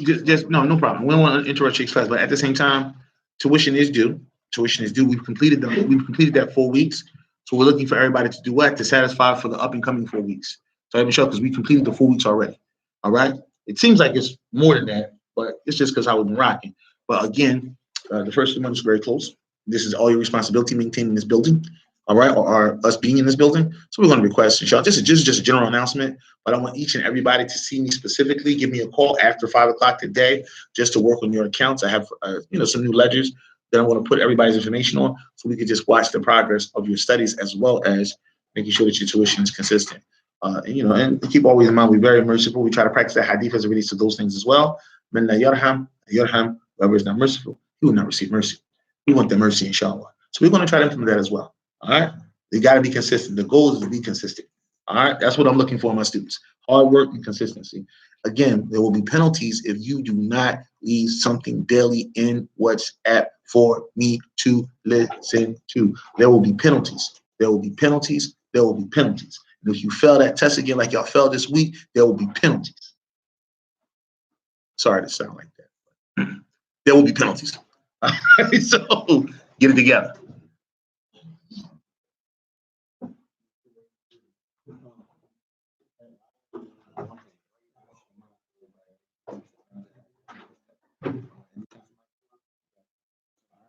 just no problem. We don't want to interrupt Sheikh's class, but at the same time, tuition is due. Tuition is due. We've completed that 4 weeks. So we're looking for everybody to do what? To satisfy for the up and coming 4 weeks. So I haven't shown because we completed the 4 weeks already. All right. It seems like it's more than that, but it's just because how we've been rocking. But again, the first 2 months is very close. This is all your responsibility maintaining this building. All right, or us being in this building. So we're going to request, inshallah, this is just a general announcement, but I want each and everybody to see me specifically. Give me a call after 5 o'clock today just to work on your accounts. I have, some new ledgers that I want to put everybody's information on so we could just watch the progress of your studies as well as making sure that your tuition is consistent. And keep always in mind, we're very merciful. We try to practice the hadith as it relates to those things as well. Man la yarham, yarham, whoever is not merciful, he will not receive mercy. We want the mercy, inshallah. So we're going to try to implement that as well. All right, you got to be consistent. The goal is to be consistent. All right, that's what I'm looking for in my students: hard work and consistency. Again, there will be penalties if you do not leave something daily in WhatsApp for me to listen to. There will be penalties. There will be penalties. There will be penalties. And if you fail that test again, like y'all failed this week, there will be penalties. Sorry to sound like that. There will be penalties. All right, so get it together.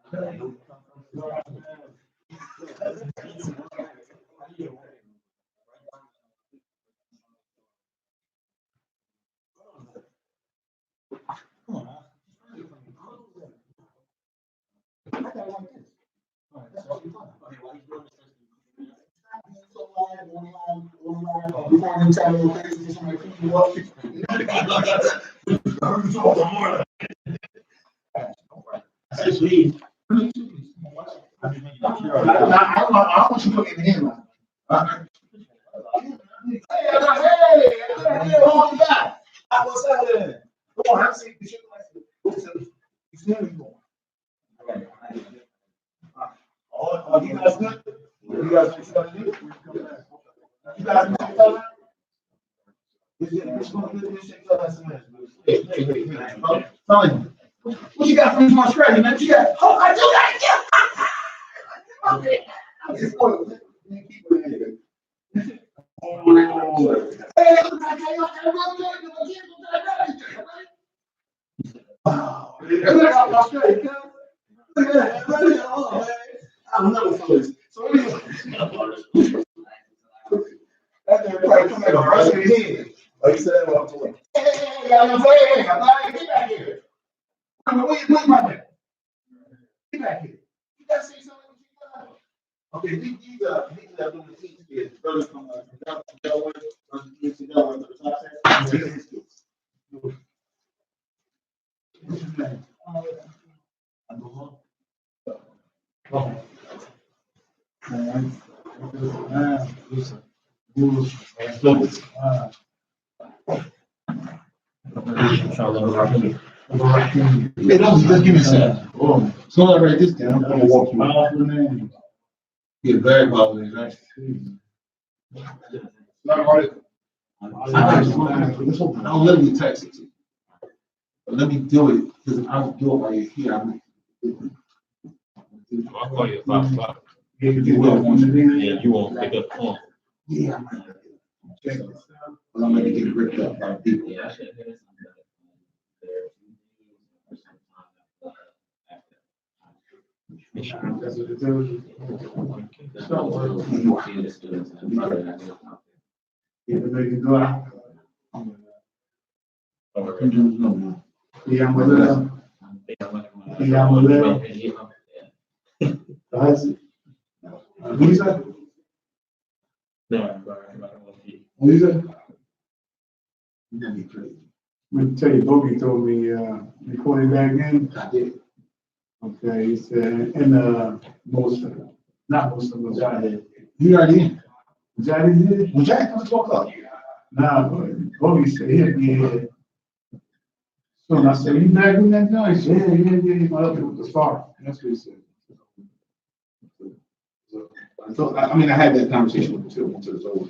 I want you to look in the hand. Hey, hold back. What's happening? Come on, have a seat. Oh, you guys good? You guys know what you got to do? You guys know what you got to do? What you got from my strategy, man? What you got? Oh, I do that. I'm never foolish. So anyway, that man probably come back and rush in his head. Oh, you said that one to him. Hey, get back here. Wait, my man. Get back here. You gotta say something. Okay, these are doing the team kids. Brothers from Delaware, Delaware, the top side. What's his name? Hey, just give me a second. So I write this down. I'm gonna walk you. Yeah, very popular, right? Not hard. I'll let me text it to you. But let me do it because I'll do it while you're here. I'll call you at 5 o'clock. Yeah, you will. Yeah, you won't pick up the phone. Yeah, I might. Check this out. But I'm gonna get ripped up by people. Yeah, I should have something. That's what it tells you. Yeah, they make it go out. Yeah, I'm with them. Yeah, I'm with them. That's it. Who is that? Who is that? You're gonna be crazy. I'm gonna tell you, Boogie told me, you call him back in. I did. Okay, he said, not most of them, Jahid. You already in. Jahid did? Well, Jack, come to 12 o'clock. Nah, but Boogie said he'd be here. So I said, you back in that night? He said, yeah, he's my up with the spark. That's what he said. So, I mean, I had that conversation with him too, until it's over.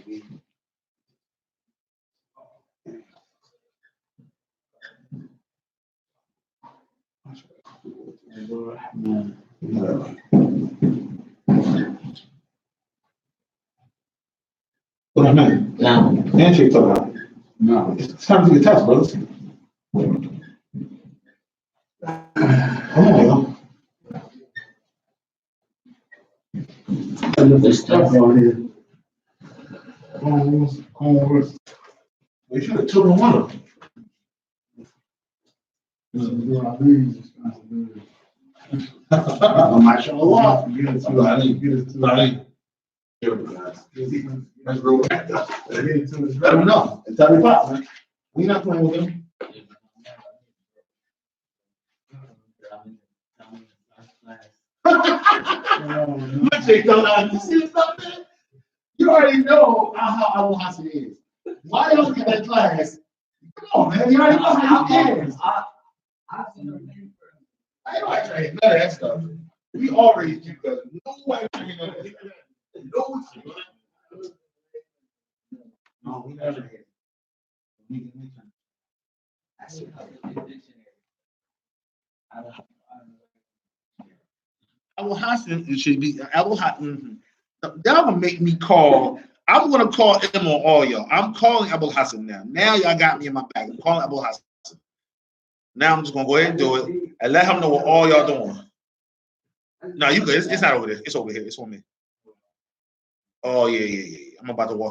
What I meant, handshake talk about it. No, it's time to get touched, brothers. Come on, yo. There's stuff on here. Cornrows. We should have took one of them. I'm not sure what. That's real. Let them know. It's time to pop, man. We not playing with them. You see something? You already know how Abu Hassan is. Why don't get that class? Come on, man. You already know how he is. I know I try to none of that stuff. We already do that. Nobody trying to none of that. No, we never hit. Abu Hassan, it should be Abu Hassan. Y'all gonna make me call. I'm gonna call him on all y'all. I'm calling Abu Hassan now. Now y'all got me in my bag. I'm calling Abu Hassan. Now I'm just gonna go ahead and do it and let him know what all y'all doing. No, you good. It's not over there. It's over here. It's on me. Oh yeah. I'm about to walk.